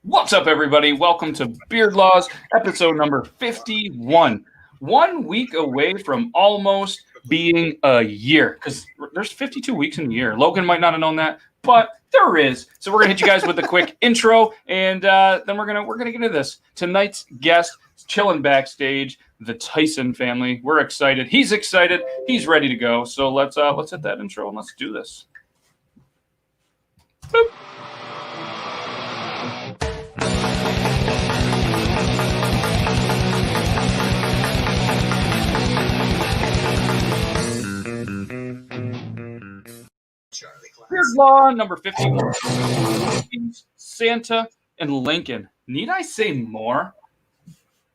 What's up, everybody? Welcome to Beard Laws, episode number 51. 1 week away from almost being a year, because there's 52 weeks in a year. Logan might not have known that, but there is. So we're gonna hit you guys with a quick intro, and then we're gonna get into this. Tonight's guest is chilling backstage, the Tyson family. We're excited. He's excited. He's ready to go. So let's hit that intro and let's do this. Boop. Beard Law number 51. Santa and Lincoln. Need I say more?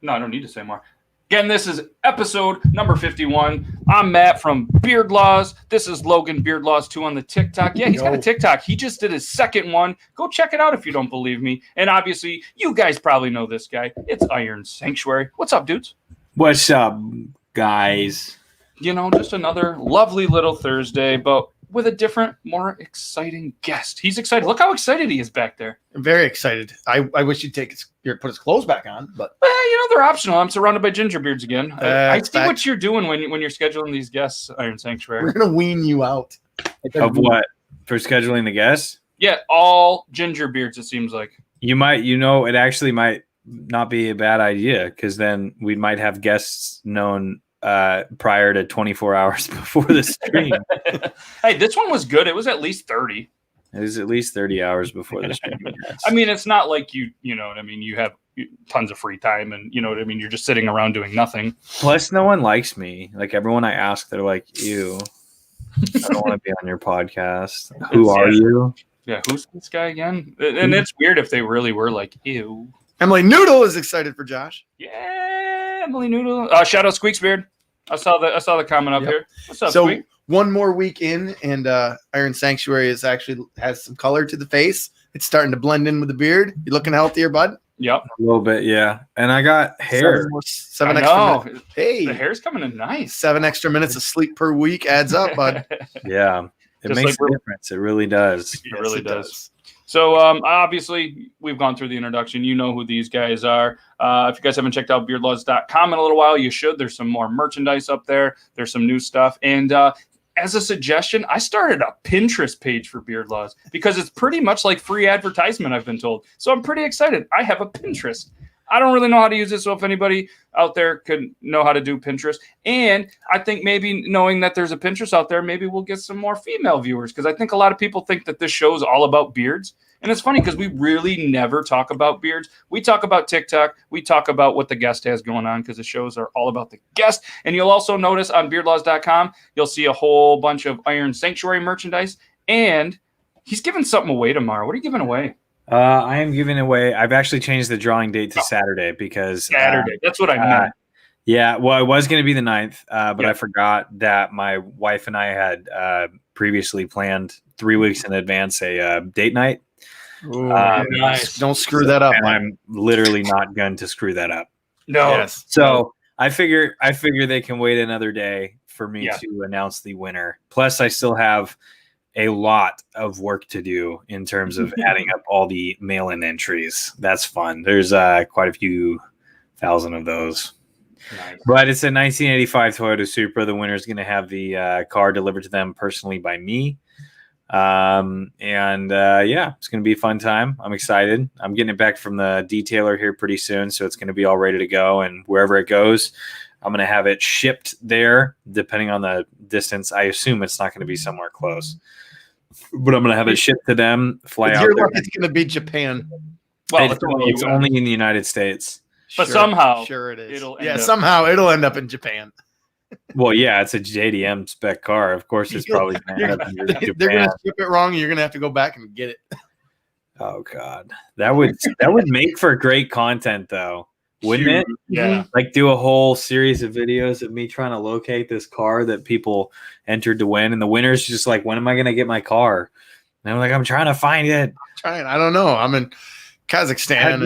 No, I don't need to say more. Again, this is episode number 51. I'm Matt from Beard Laws. This is Logan, Beard Laws 2 on the TikTok. Yeah, he's got a TikTok. He just did his second one. Go check it out if you don't believe me. And obviously, you guys probably know this guy. It's Iron Sanctuary. What's up, dudes? What's up, guys? You know, just another lovely little Thursday, but with a different, more exciting guest. He's excited. Look how excited he is back there. I'm very excited. I wish you'd put his clothes back on, but they're optional. I'm surrounded by ginger beards again. I see what you're doing when you're scheduling these guests, Iron Sanctuary. We're gonna wean you out. Of what? For scheduling the guests? Yeah, all ginger beards. It seems like it actually might not be a bad idea, because then we might have guests known prior to 24 hours before the stream. Hey, this one was good. It was at least 30. It was at least 30 hours before the stream. I mean, it's not like you know what I mean. You have tons of free time, and you know what I mean. You're just sitting around doing nothing. Plus, no one likes me. Like, everyone I ask, they're like, "Ew, I don't want to be on your podcast." Who are you? Yeah, who's this guy again? And it's weird if they really were like, "Ew." Emily Noodle is excited for Josh. Yeah, Emily Noodle. Shout out Squeaksbeard. I saw the comment up here. What's up, So Squeak? one more week in, and Iron Sanctuary has some color to the face. It's starting to blend in with the beard. You looking healthier, bud? Yep, A little bit, yeah. And I got hair. Seven extra minutes. Hey, the hair's coming in nice. 7 extra minutes of sleep per week adds up, bud. Yeah, it Just makes like a difference. It really does. It really does. So obviously, we've gone through the introduction. You know who these guys are. If you guys haven't checked out beardlaws.com in a little while, you should. There's some more merchandise up there. There's some new stuff. And as a suggestion, I started a Pinterest page for Beard Laws because it's pretty much like free advertisement, I've been told. So I'm pretty excited. I have a Pinterest. I don't really know how to use it, so if anybody out there could know how to do Pinterest, and I think maybe knowing that there's a Pinterest out there, maybe we'll get some more female viewers, because I think a lot of people think that this show is all about beards, and it's funny because we really never talk about beards. We talk about TikTok, we talk about what the guest has going on, because the shows are all about the guest, and you'll also notice on beardlaws.com, you'll see a whole bunch of Iron Sanctuary merchandise, and he's giving something away tomorrow. What are you giving away? I am giving away. I've actually changed the drawing date to Saturday because Saturday. That's what I meant. Yeah, well, it was going to be the 9th, but I forgot that my wife and I had previously planned 3 weeks in advance a date night. Ooh, nice. Don't screw that up. And I'm literally not going to screw that up. No. Yes. So I figure they can wait another day for me to announce the winner. Plus, I still have a lot of work to do in terms of adding up all the mail-in entries. That's fun. There's quite a few thousand of those. Nice. But it's a 1985 Toyota Supra. The winner is going to have the car delivered to them personally by me. It's going to be a fun time. I'm excited. I'm getting it back from the detailer here pretty soon, so it's going to be all ready to go. And wherever it goes, I'm going to have it shipped there, depending on the distance. I assume it's not going to be somewhere close, but I'm going to have it shipped to them, fly out there. It's going to be Japan. Well, it's only in the United States. But somehow it is. Somehow it'll end up in Japan. Well, yeah, it's a JDM spec car. Of course, it's probably going to end up in Japan. They're going to ship it wrong. You're going to have to go back and get it. Oh God, that would make for great content, though, wouldn't it? Yeah. Like, do a whole series of videos of me trying to locate this car that people entered to win, and the winner's just like, when am I going to get my car? And I'm like, I'm trying to find it. I don't know. I'm in Kazakhstan.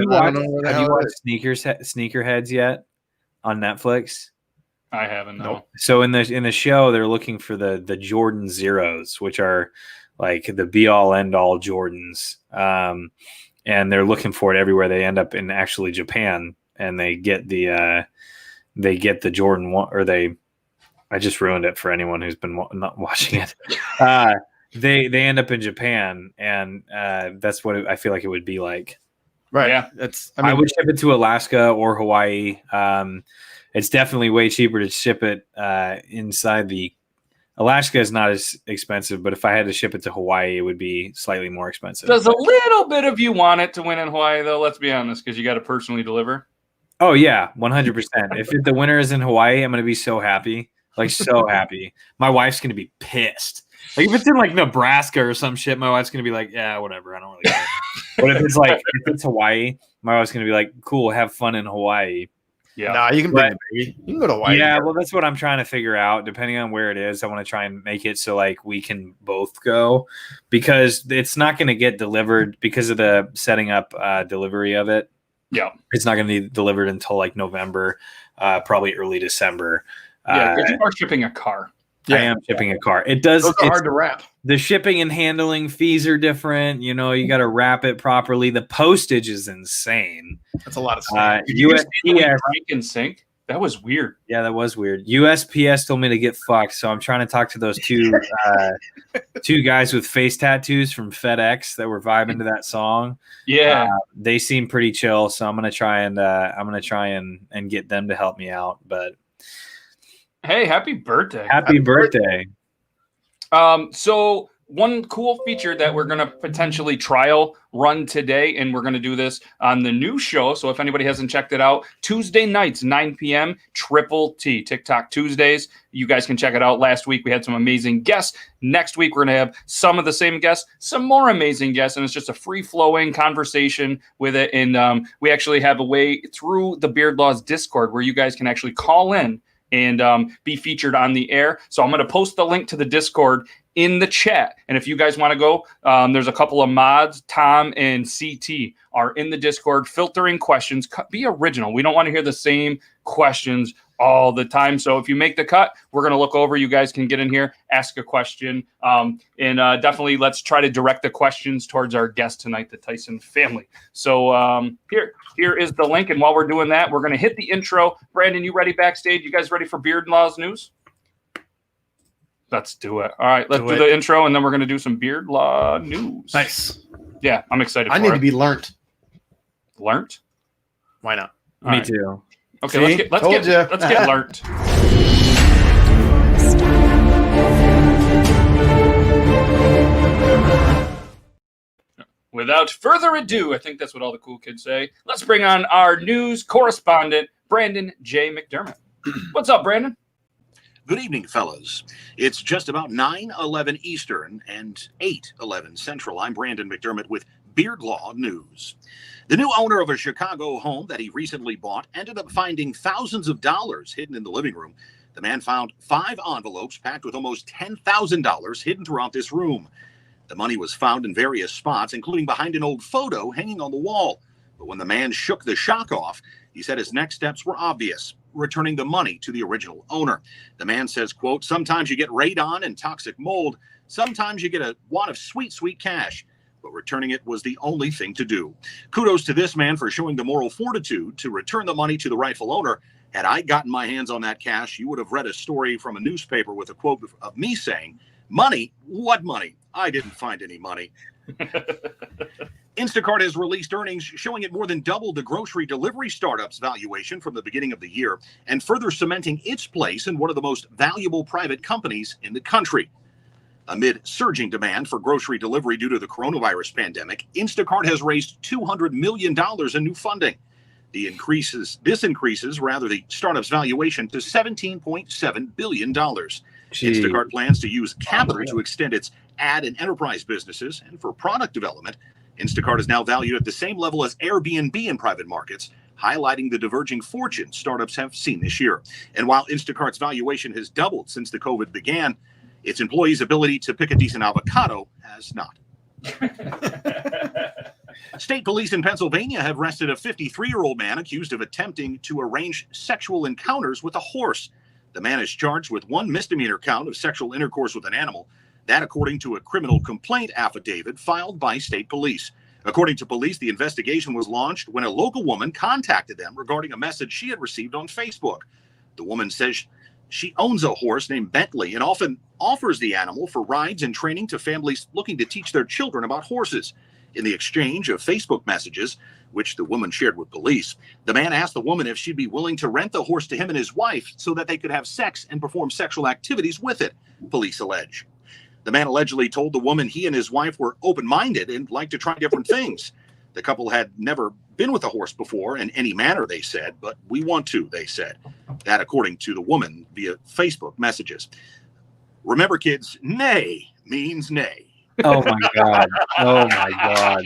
Have you watched Sneakerheads yet on Netflix? I haven't. No. So in the show, they're looking for the Jordan Zeros, which are like the be all end all Jordans. And they're looking for it everywhere. They end up in actually Japan, and they get the Jordan one, or I just ruined it for anyone who's been not watching it. They end up in Japan, and that's what I feel like it would be like. Right. Yeah. I would ship it to Alaska or Hawaii. It's definitely way cheaper to ship it inside the. Alaska is not as expensive, but if I had to ship it to Hawaii, it would be slightly more expensive. Does a little bit of you want it to win in Hawaii, though? Let's be honest, because you got to personally deliver. Oh yeah, 100%. If the winner is in Hawaii, I'm gonna be so happy, like so happy. My wife's gonna be pissed. Like if it's in like Nebraska or some shit, my wife's gonna be like, yeah, whatever, I don't really care. But if it's Hawaii, my wife's gonna be like, cool, have fun in Hawaii. Yeah, nah, you can bring it, baby. You can go to Hawaii. Yeah, well, that's what I'm trying to figure out. Depending on where it is, I want to try and make it so like we can both go, because it's not going to get delivered because of the setting up delivery of it. Yeah, it's not going to be delivered until like November, probably early December. Yeah, because you are shipping a car. I am shipping a car. It does. Those are hard to wrap. The shipping and handling fees are different. You know, you got to wrap it properly. The postage is insane. That's a lot of stuff. USPS and sync. That was weird. Yeah, that was weird. USPS told me to get fucked, so I'm trying to talk to those two guys with face tattoos from FedEx that were vibing to that song. Yeah, they seem pretty chill, so I'm gonna try and get them to help me out. But hey, happy birthday! Happy birthday! So one cool feature that we're going to potentially trial run today, and we're going to do this on the new show. So if anybody hasn't checked it out, Tuesday nights, 9 p.m., Triple T, TikTok Tuesdays. You guys can check it out. Last week, we had some amazing guests. Next week, we're going to have some of the same guests, some more amazing guests, and it's just a free-flowing conversation with it. And we actually have a way through the Beard Laws Discord where you guys can actually call in and be featured on the air. So I'm going to post the link to the Discord in the chat. And if you guys want to go, there's a couple of mods. Tom and CT are in the Discord filtering questions. Be original. We don't want to hear the same questions all the time. So if you make the cut, we're going to look over. You guys can get in here, ask a question. And definitely let's try to direct the questions towards our guest tonight, the Tyson family. So here is the link. And while we're doing that, we're going to hit the intro. Brandon, you ready backstage? You guys ready for Beard Laws news? Let's do it. All right, let's do the intro, and then we're going to do some Beard Law news. Nice. Yeah, I'm excited I need to be learnt. Learnt? Why not? Me too. Okay, See? let's get learnt. Without further ado, I think that's what all the cool kids say. Let's bring on our news correspondent, Brandon J. McDermott. What's up, Brandon? Good evening, fellas. It's just about 9:11 Eastern and 8:11 Central. I'm Brandon McDermott with Beard Law News. The new owner of a Chicago home that he recently bought ended up finding thousands of dollars hidden in the living room. The man found 5 envelopes packed with almost $10,000 hidden throughout this room. The money was found in various spots, including behind an old photo hanging on the wall. But when the man shook the shock off, he said his next steps were obvious: returning the money to the original owner. The man says, quote, "Sometimes you get radon and toxic mold. Sometimes you get a wad of sweet, sweet cash. But returning it was the only thing to do." Kudos to this man for showing the moral fortitude to return the money to the rightful owner. Had I gotten my hands on that cash, you would have read a story from a newspaper with a quote of me saying, "Money? What money? I didn't find any money." Instacart has released earnings showing it more than doubled the grocery delivery startup's valuation from the beginning of the year, and further cementing its place in one of the most valuable private companies in the country. Amid surging demand for grocery delivery due to the coronavirus pandemic, Instacart has raised $200 million in new funding. This increases the startup's valuation to $17.7 billion. Instacart plans to use capital to extend its ad and enterprise businesses, and for product development, Instacart is now valued at the same level as Airbnb in private markets, highlighting the diverging fortunes startups have seen this year. And while Instacart's valuation has doubled since the COVID began, its employees' ability to pick a decent avocado has not. State police in Pennsylvania have arrested a 53-year-old man accused of attempting to arrange sexual encounters with a horse. The man is charged with 1 misdemeanor count of sexual intercourse with an animal. That according to a criminal complaint affidavit filed by state police. According to police, the investigation was launched when a local woman contacted them regarding a message she had received on Facebook. The woman says she owns a horse named Bentley and often offers the animal for rides and training to families looking to teach their children about horses. In the exchange of Facebook messages, which the woman shared with police, the man asked the woman if she'd be willing to rent the horse to him and his wife so that they could have sex and perform sexual activities with it, police allege. The man allegedly told the woman he and his wife were open-minded and liked to try different things. The couple had never been with a horse before in any manner, they said, but we want to, they said. That according to the woman via Facebook messages. Remember, kids, nay means nay. Oh my God. Oh my God.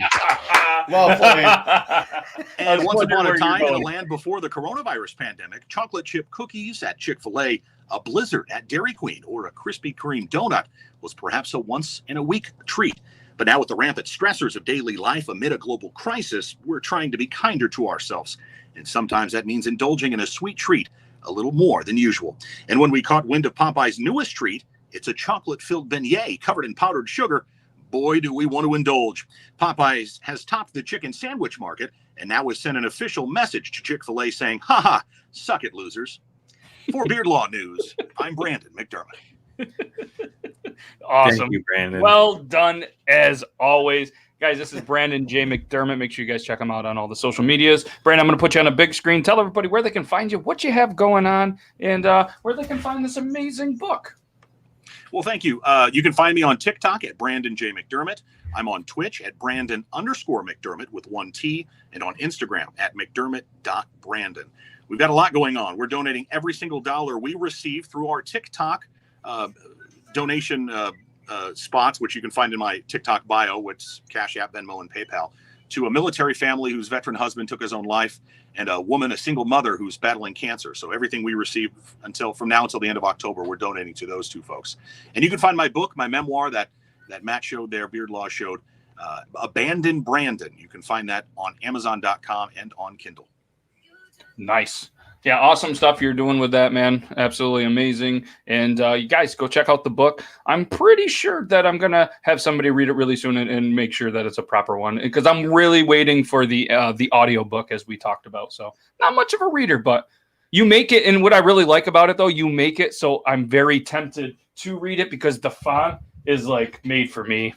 Well played. And once upon a time in a land before the coronavirus pandemic, chocolate chip cookies at Chick-fil-A, a blizzard at Dairy Queen, or a Krispy Kreme donut was perhaps a once-in-a-week treat. But now with the rampant stressors of daily life amid a global crisis, we're trying to be kinder to ourselves. And sometimes that means indulging in a sweet treat a little more than usual. And when we caught wind of Popeye's newest treat, it's a chocolate-filled beignet covered in powdered sugar. Boy, do we want to indulge. Popeyes has topped the chicken sandwich market and now has sent an official message to Chick-fil-A saying, "Ha ha, suck it, losers." For Beard Law News, I'm Brandon McDermott. Awesome. Thank you, Brandon. Well done, as always. Guys, this is Brandon J. McDermott. Make sure you guys check him out on all the social medias. Brandon, I'm going to put you on a big screen. Tell everybody where they can find you, what you have going on, and where they can find this amazing book. Well, thank you. You can find me on TikTok at Brandon J. McDermott. I'm on Twitch at Brandon_McDermott with 1 T, and on Instagram at McDermott.Brandon. We've got a lot going on. We're donating every single dollar we receive through our TikTok donation spots, which you can find in my TikTok bio, which is Cash App, Venmo, and PayPal, to a military family whose veteran husband took his own life, and a woman, a single mother who's battling cancer. So everything we receive from now until the end of October, we're donating to those two folks. And you can find my book, my memoir that Matt showed there, Beard Law showed, Abandoned Brandon. You can find that on Amazon.com and on Kindle. Nice. Yeah, awesome stuff you're doing with that, man. Absolutely amazing. And you guys go check out the book. I'm pretty sure that I'm going to have somebody read it really soon and make sure that it's a proper one, because I'm really waiting for the audio book, as we talked about. So not much of a reader, but you make it. And what I really like about it, though, you make it so I'm very tempted to read it because the font is like made for me.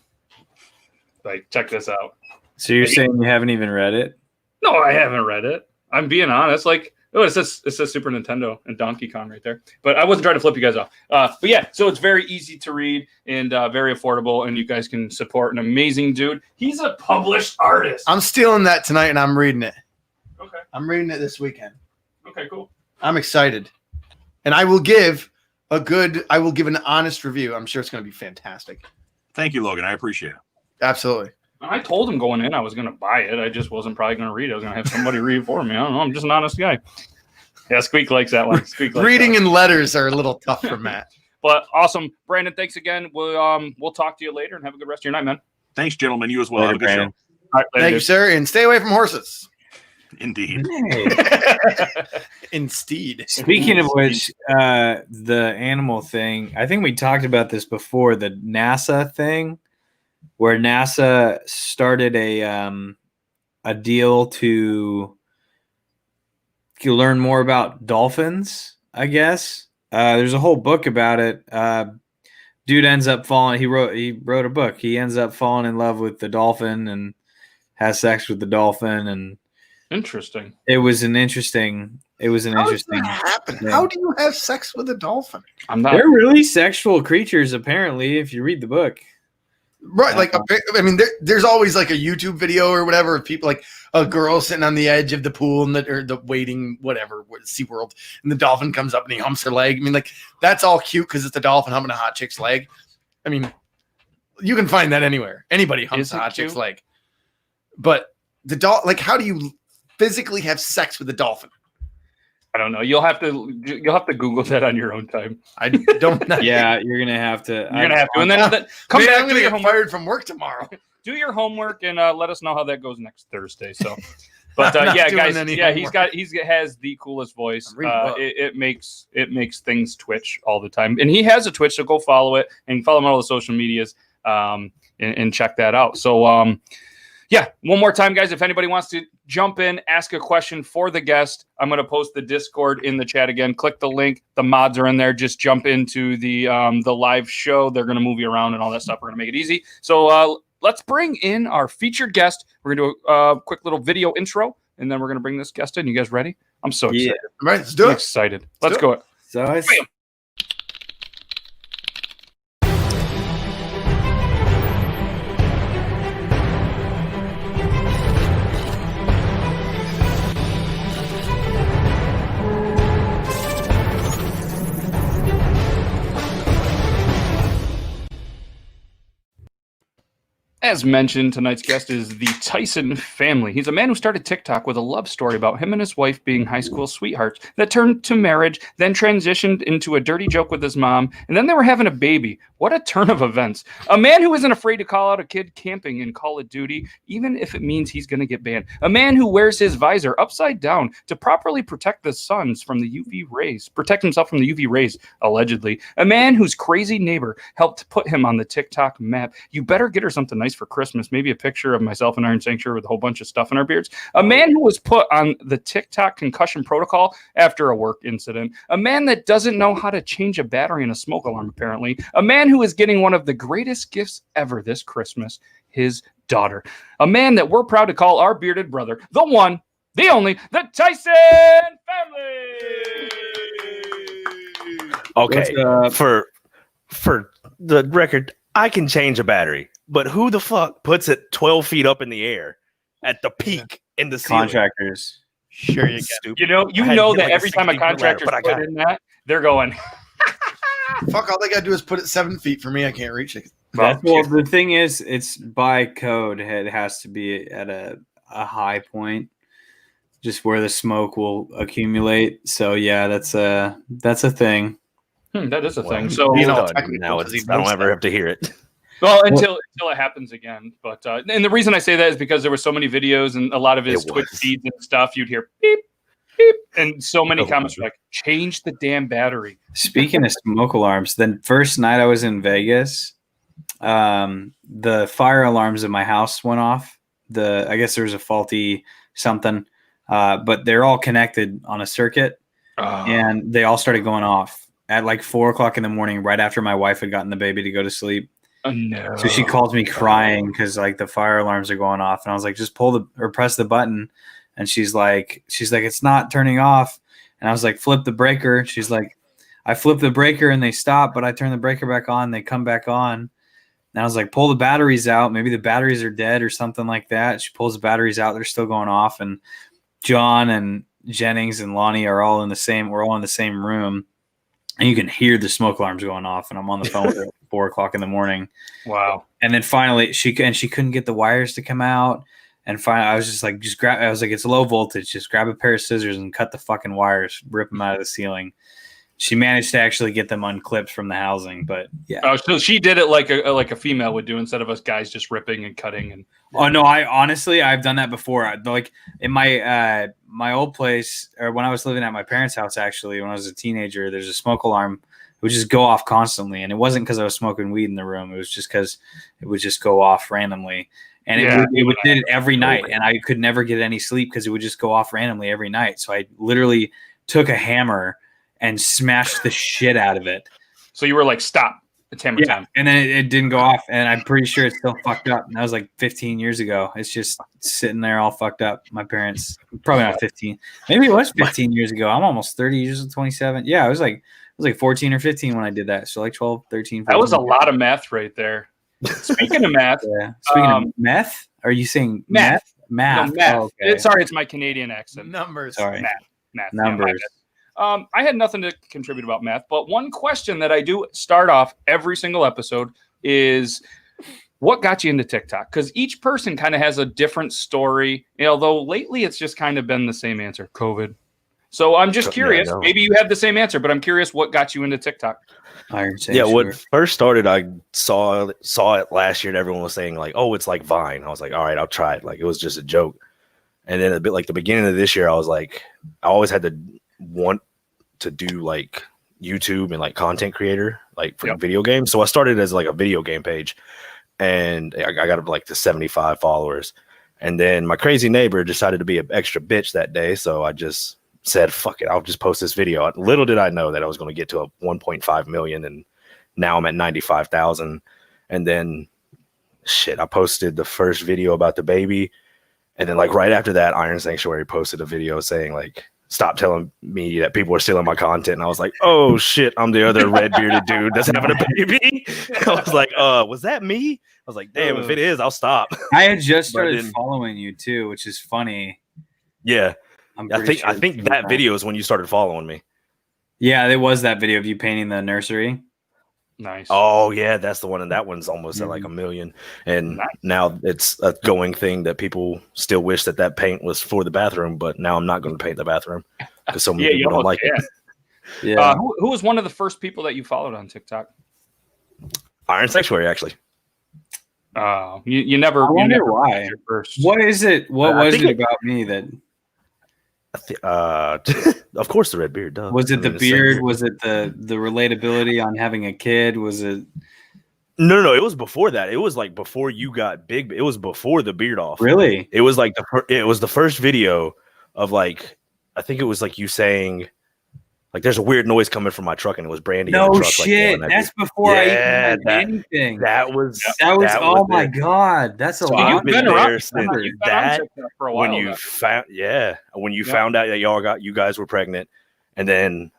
Like, check this out. So you're saying you haven't even read it? No, I haven't read it. I'm being honest. Like, oh, it says Super Nintendo and Donkey Kong right there. But I wasn't trying to flip you guys off. But yeah, so it's very easy to read and very affordable, and you guys can support an amazing dude. He's a published artist. I'm stealing that tonight, and I'm reading it. Okay. I'm reading it this weekend. Okay, cool. I'm excited. And I will give an honest review. I'm sure it's going to be fantastic. Thank you, Logan. I appreciate it. Absolutely. I told him going in I was going to buy it. I just wasn't probably going to read it. I was going to have somebody read it for me. I don't know. I'm just an honest guy. Yeah, Squeak likes that one. Squeak likes Reading that and letters are a little tough for Matt. But awesome. Brandon, thanks again. We'll talk to you later and have a good rest of your night, man. Thanks, gentlemen. You as well. Later, Have a good show. Brandon. All right, later, Thank you, sir. And stay away from horses. Indeed. Instead. Speaking of which, the animal thing, I think we talked about this before, the NASA thing, where NASA started a deal to learn more about dolphins, I guess. There's a whole book about it. Dude ends up falling. He wrote a book. He ends up falling in love with the dolphin and has sex with the dolphin. And interesting. It was an interesting. How does that happen? thing. How do you have sex with a dolphin? They're really sexual creatures, apparently, if you read the book. Right, like I mean, there's always like a YouTube video or whatever of people, like a girl sitting on the edge of the pool and the waiting whatever SeaWorld, and the dolphin comes up and he humps her leg. I mean, like that's all cute because it's a dolphin humping a hot chick's leg. I mean, you can find that anywhere. Anybody humps a hot chick's leg. But like, how do you physically have sex with a dolphin? I don't know. You'll have to Google that on your own time. I don't know. Yeah, you're gonna have to. You're gonna have to. And then come Man, back. I'm gonna get fired from work tomorrow. Do your homework and let us know how that goes next Thursday. So, But I'm not yeah, doing guys, any yeah, homework. he has the coolest voice. I'm reading a book. It makes things twitch all the time, and he has a Twitch, so go follow it and follow him on all the social medias, and check that out. So yeah, one more time, guys. If anybody wants to jump in, ask a question for the guest, I'm going to post the Discord in the chat again. Click the link. The mods are in there. Just jump into the live show. They're going to move you around and all that stuff. We're going to make it easy. So let's bring in our featured guest. We're going to do a quick little video intro, and then we're going to bring this guest in. You guys ready? I'm so excited. All right, let's do I'm it. excited. Let's go. So it's As mentioned, tonight's guest is the Tyson family. He's a man who started TikTok with a love story about him and his wife being high school sweethearts that turned to marriage, then transitioned into a dirty joke with his mom, and then they were having a baby. What a turn of events. A man who isn't afraid to call out a kid camping in Call of Duty, even if it means he's going to get banned. A man who wears his visor upside down to properly protect the suns from the UV rays, protect himself from the UV rays, allegedly. A man whose crazy neighbor helped put him on the TikTok map. You better get her something nice for Christmas, maybe a picture of myself and Iron Sanctuary with a whole bunch of stuff in our beards. A man who was put on the TikTok concussion protocol after a work incident. A man that doesn't know how to change a battery in a smoke alarm, apparently. A man who is getting one of the greatest gifts ever this Christmas, his daughter. A man that we're proud to call our bearded brother, the one, the only, the Tyson family. Okay, for the record, I can change a battery, but who the fuck puts it 12 feet up in the air at the peak in the ceiling? contractors. Sure, you You know that every time a contractor's put in that, they're going. Fuck, all they gotta do is put it 7 feet for me. I can't reach it. Well, the thing is, it's by code. It has to be at a high point, just where the smoke will accumulate. So yeah, that's a thing. That is a thing. So now technical, I don't ever have to hear it. well, until it happens again. But and the reason I say that is because there were so many videos and a lot of his It Twitch was. feeds and stuff. You'd hear beep, beep, and so many comments were like, "Change the damn battery." Speaking of smoke alarms, the first night I was in Vegas, the fire alarms in my house went off. I guess there was a faulty something, but they're all connected on a circuit, and they all started going off at like 4 o'clock in the morning, right after my wife had gotten the baby to go to sleep. Oh, no. So she calls me crying because like the fire alarms are going off, and I was like, just press the button, and she's like, it's not turning off, and I was like, flip the breaker. She's like, I flip the breaker and they stop, but I turn the breaker back on, they come back on. And I was like, pull the batteries out. Maybe the batteries are dead or something like that. She pulls the batteries out, they're still going off, and John and Jennings and Lonnie are all in the same. We're all in the same room. And you can hear the smoke alarms going off, and I'm on the phone with her at 4 o'clock in the morning. Wow. And then finally, she couldn't get the wires to come out. And finally, I was just like, I was like, it's low voltage. Just grab a pair of scissors and cut the fucking wires, rip them out of the ceiling. She managed to actually get them unclipped from the housing, but yeah. Oh, so she did it like a female would do instead of us guys just ripping and cutting and. Oh no! I've done that before. Like in my my old place, or when I was living at my parents' house, actually, when I was a teenager, there's a smoke alarm. It would just go off constantly, and it wasn't because I was smoking weed in the room. It was just because it would just go off randomly, and it would did it every night, and I could never get any sleep because it would just go off randomly every night. So I literally took a hammer and smashed the shit out of it. So you were like, stop. It's hammer time. And then it didn't go off, and I'm pretty sure it's still fucked up. And that was like 15 years ago. It's just sitting there all fucked up. My parents, probably not 15. Maybe it was 15 years ago. I'm almost 30 years old, 27. Yeah, I was like 14 or 15 when I did that. So like 12, 13, 14. That was a lot of math right there. Speaking of math. Yeah. Speaking of meth, are you saying meth? No, math. Oh, okay. Sorry, it's my Canadian accent. Numbers. Sorry. Math. Numbers. Yeah, I had nothing to contribute about math, but one question that I do start off every single episode is what got you into TikTok? Because each person kind of has a different story, although lately it's just kind of been the same answer, COVID. So I'm just curious. No. Maybe you have the same answer, but I'm curious what got you into TikTok. What first started, I saw it last year, and everyone was saying like, "Oh, it's like Vine." I was like, "All right, I'll try it." Like it was just a joke, And then a bit like the beginning of this year, I was like, I always had to want to do like YouTube and like content creator, like for video games. So I started as like a video game page, and I got up like to 75 followers. And then my crazy neighbor decided to be an extra bitch that day. So I just said, fuck it, I'll just post this video. Little did I know that I was going to get to a 1.5 million. And now I'm at 95,000. And then shit, I posted the first video about the baby. And then like right after that, Iron Sanctuary posted a video saying like, stop telling me that people are stealing my content. And I was like, oh shit, I'm the other red bearded dude that's having a baby. I was like, was that me? I was like, damn, if it is, I'll stop. I had just started following you too, which is funny. Yeah. I sure think that video is when you started following me. Yeah, there was that video of you painting the nursery. Nice. Oh yeah, that's the one, and that one's almost at like 1 million. And now it's a going thing that people still wish that paint was for the bathroom, but now I'm not going to paint the bathroom because so many people don't like it. Yeah. Who was one of the first people that you followed on TikTok? Iron Sanctuary, actually. You never. I wonder why. First. What is it? What was it about me that? Of course, the red beard. Duh. Was it the beard? Was it the relatability on having a kid? Was it? No. It was before that. It was like before you got big. It was before the beard off. Really? It was like it was the first video of like, I think it was like you saying, like, there's a weird noise coming from my truck, and it was Brandy. No in the truck, shit. like, that's before I even had anything. That was. Oh my god. That's a lot. You've been there since that for a while. When you found out that you guys were pregnant, and then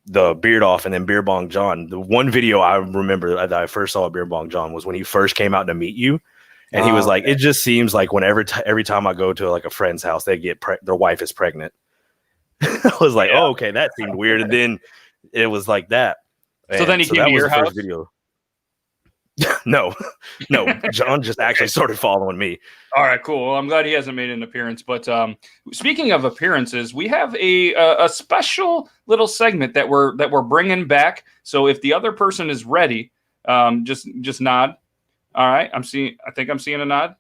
the beard off, and then Beer Bong John. The one video I remember that I first saw Beer Bong John was when he first came out to meet you, and he was like, "It just seems like every time I go to like a friend's house, they get their wife is pregnant." I was like, oh, okay, that seemed weird. And then it was like that. So then he came to your house? Video. No. John just actually started following me. All right, cool. Well, I'm glad he hasn't made an appearance. But speaking of appearances, we have a special little segment that we're bringing back. So if the other person is ready, just nod. All right, I think I'm seeing a nod.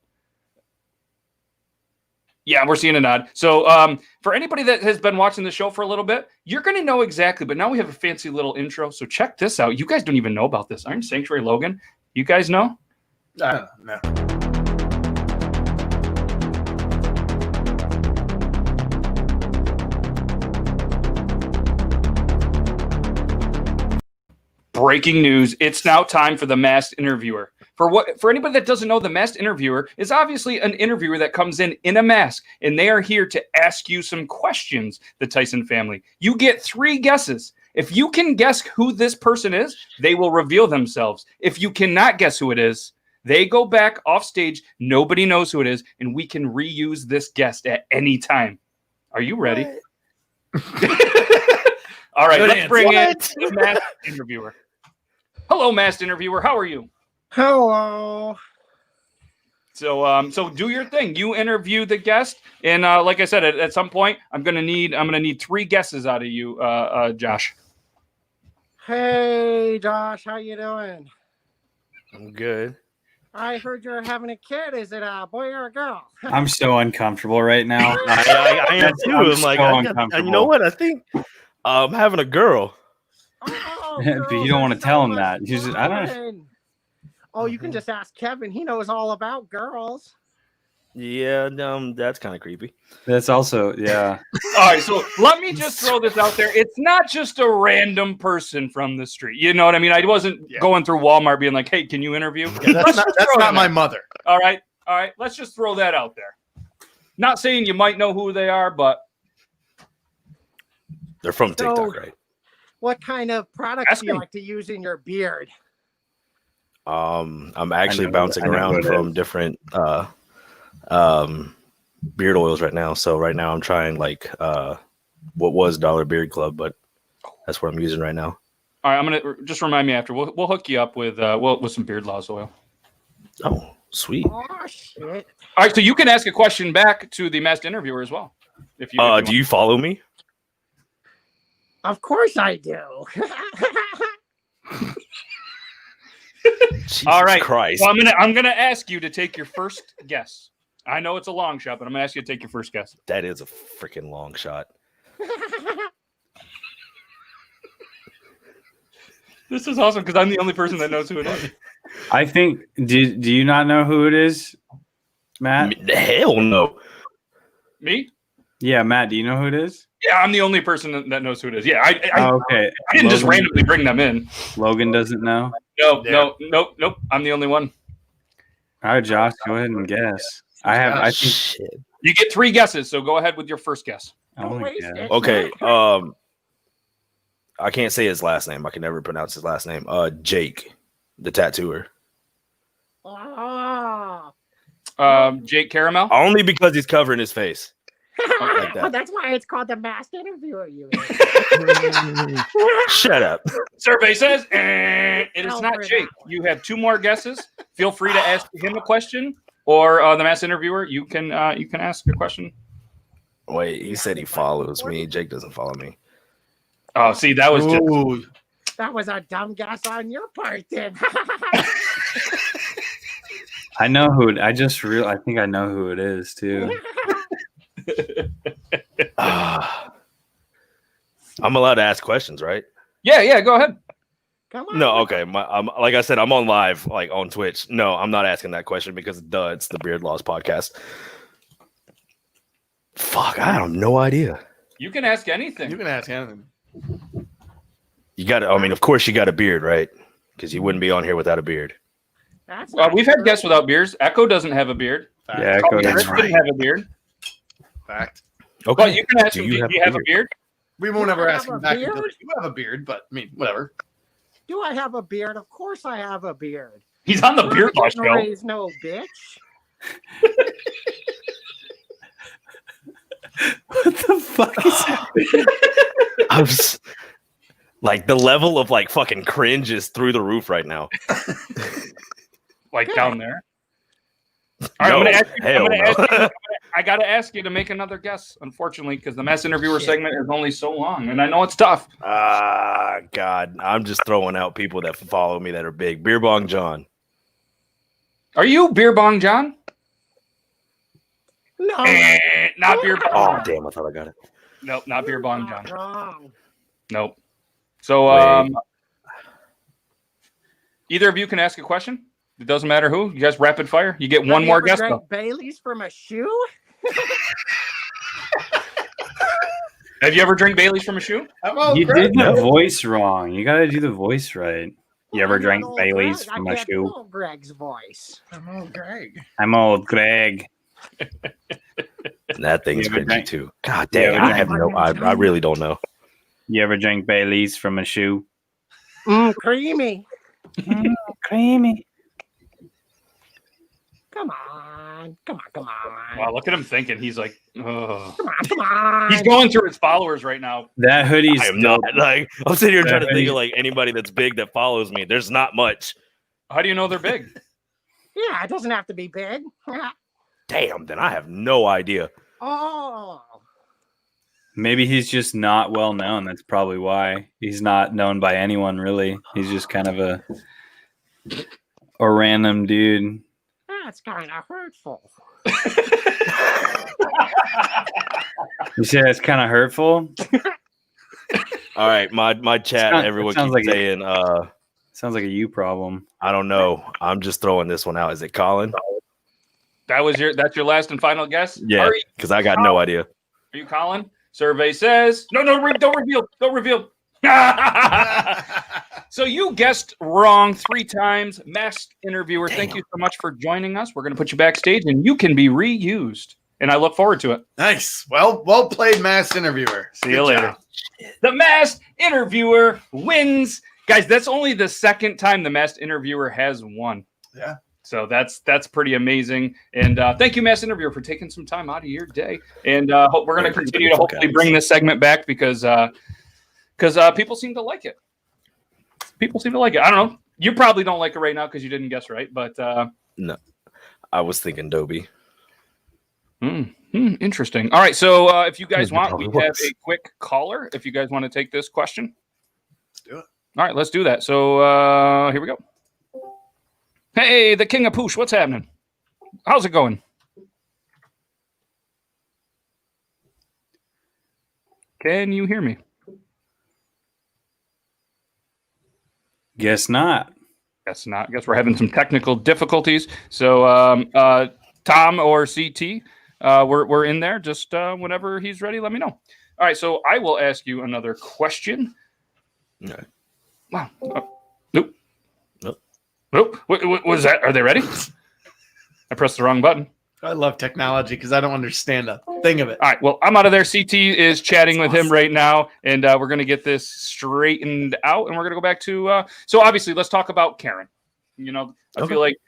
Yeah, we're seeing a nod. So for anybody that has been watching the show for a little bit, you're going to know exactly. But now we have a fancy little intro. So check this out. You guys don't even know about this. Iron Sanctuary Logan, you guys know? No. Breaking news. It's now time for the Masked Interviewer. For anybody that doesn't know, the Masked Interviewer is obviously an interviewer that comes in a mask, and they are here to ask you some questions, the Tyson family. You get 3 guesses. If you can guess who this person is, they will reveal themselves. If you cannot guess who it is, they go back off stage. Nobody knows who it is, and we can reuse this guest at any time. Are you ready? All right, let's bring in the Masked Interviewer. Hello, Masked Interviewer. How are you? Hello. So do your thing. You interview the guest, and like I said, at some point, I'm gonna need 3 guesses out of you, Josh. Hey, Josh, how you doing? I'm good. I heard you're having a kid. Is it a boy or a girl? I'm so uncomfortable right now. I am too. I'm like, uncomfortable. You know what? I think I'm having a girl. Oh, But you don't want to tell him that. He's just, I don't. Oh, you can just ask Kevin. He knows all about girls. Yeah, that's kind of creepy. That's also, yeah. All right, so let me just throw this out there. It's not just a random person from the street. You know what I mean? I wasn't going through Walmart being like, hey, can you interview? Yeah, that's not my mother. All right. Let's just throw that out there. Not saying you might know who they are, but they're from TikTok, right? What kind of products do you like to use in your beard? I'm actually bouncing around from different beard oils right now. So right now I'm trying like what was Dollar Beard Club, but that's what I'm using right now. All right, I'm gonna just remind me after. We'll hook you up with some Beard Laws oil. Oh, sweet. Oh shit! All right, so you can ask a question back to the Masked Interviewer as well. If you do you follow me? Of course I do. All right, Christ. Well, I'm gonna ask you to take your first guess. I know it's a long shot, but I'm going to ask you to take your first guess. That is a freaking long shot. This is awesome because I'm the only person that knows who it is. I think. Do you not know who it is, Matt? Hell no. Me? Yeah, Matt. Do you know who it is? Yeah, I'm the only person that knows who it is. Yeah, Okay. I didn't just randomly bring them in. Logan doesn't know. Nope. I'm the only one. All right, Josh, go ahead and guess. I think. Shit. You get 3 guesses, so go ahead with your first guess. Oh my God. Okay. I can't say his last name. I can never pronounce his last name. Jake, the tattooer. Oh. Jake Caramel. Only because he's covering his face. Like that. That's why it's called the masked interviewer. You. Shut up. Survey says it is Hell not for Jake. that. You have 2 more guesses. Feel free to ask him a question, or the mass interviewer. You can ask a question. Wait, he said he follows me. Jake doesn't follow me. Oh, see, that was just. Ooh. That was a dumb guess on your part, then. I know who it. I think I know who it is too. I'm allowed to ask questions, right? Yeah. Go ahead. Come on. No, okay. Like I said, I'm on live, like on Twitch. No, I'm not asking that question because it's the Beard Laws podcast. Fuck, I have no idea. You can ask anything. You can ask him. You got to. I mean, of course, you got a beard, right? Because you wouldn't be on here without a beard. That's not We've had true. guests without beards. Echo doesn't have a beard. Fact. Yeah, Chris that's didn't right. have a beard. Fact. Okay. But you can ask Do him, you do have you a have a beard? We won't Do ever I ask have him a back beard? until you have a beard, but I mean, whatever. Do I have a beard? Of course I have a beard. He's on the Beard Law Didn't show. raise no bitch. What the fuck is that? I was like, the level of like fucking cringe is through the roof right now. Like down there. All right, No, I'm gonna ask you. hell no. I got to ask you to make another guess, unfortunately, because the mass interviewer segment is only so long, and I know it's tough. God, I'm just throwing out people that follow me that are big. Beer Bong John. Are you Beer Bong John? No. Not Beer Oh Bong. damn, I thought I got it. Nope, not Beer Bong John. Wrong. Nope. So, Wait. either of you can ask a question. It doesn't matter who. You guys rapid fire. You get Have one you more ever guess. drank Though. Bailey's from a shoe? Have you ever drank Bailey's from a shoe? You did the voice wrong. You got to do the voice right. You ever I'm drank old Bailey's Greg. from I a can't shoe? pull Greg's voice. I'm old Greg. I'm old Greg. That thing's You ever cringy drank- too. God You damn, ever I have no. I really don't know. You ever drank Bailey's from a shoe? Creamy. Creamy. Come on. Come on. Wow, look at him thinking. He's like, oh. Come on. He's going through his followers right now. That hoodie's I am not like. I'm sitting here trying to think Hey. of like anybody that's big that follows me. There's not much. How do you know they're big? Yeah, it doesn't have to be big. Damn, then I have no idea. Oh. Maybe he's just not well known. That's probably why he's not known by anyone. Really, he's just kind of a random dude. That's kind of hurtful. You say that's kind of hurtful. All right, my chat. Sounds- Everyone sounds keeps like saying, Sounds like a you problem. I don't know. I'm just throwing this one out. Is it Colin? That's your last and final guess? Yeah, Are because I got no idea. you Colin? Survey says no. Don't reveal. Don't reveal. So you guessed wrong 3 times. Masked interviewer, thank you so much for joining us. We're going to put you backstage, and you can be reused. And I look forward to it. Nice. Well played, mass interviewer. See you later. The masked interviewer wins, guys. That's only the second time the masked interviewer has won. Yeah. So that's pretty amazing. And thank you, masked interviewer, for taking some time out of your day. And we're going to continue to hopefully bring this segment back because people seem to like it. People seem to like it. I don't know. You probably don't like it right now because you didn't guess right. But No, I was thinking Dobie. Interesting. All right. So if you guys want, we Probably have was. a quick caller. If you guys want to take this question, Let's do it. all right, let's do that. So here we go. Hey, the King of Poosh, what's happening? How's it going? Can you hear me? Guess not. Guess not. Guess we're having some technical difficulties. So, Tom or CT, we're in there. Just whenever he's ready, let me know. All right. So I will ask you another question. No. Wow. Nope. Nope. Nope. What was that? Are they ready? I pressed the wrong button. I love technology because I don't understand a thing of it. All right. Well, I'm out of there. CT is chatting with him right now, and we're going to get this straightened out, and we're going to go back to. So obviously, let's talk about Karen. You know, I feel like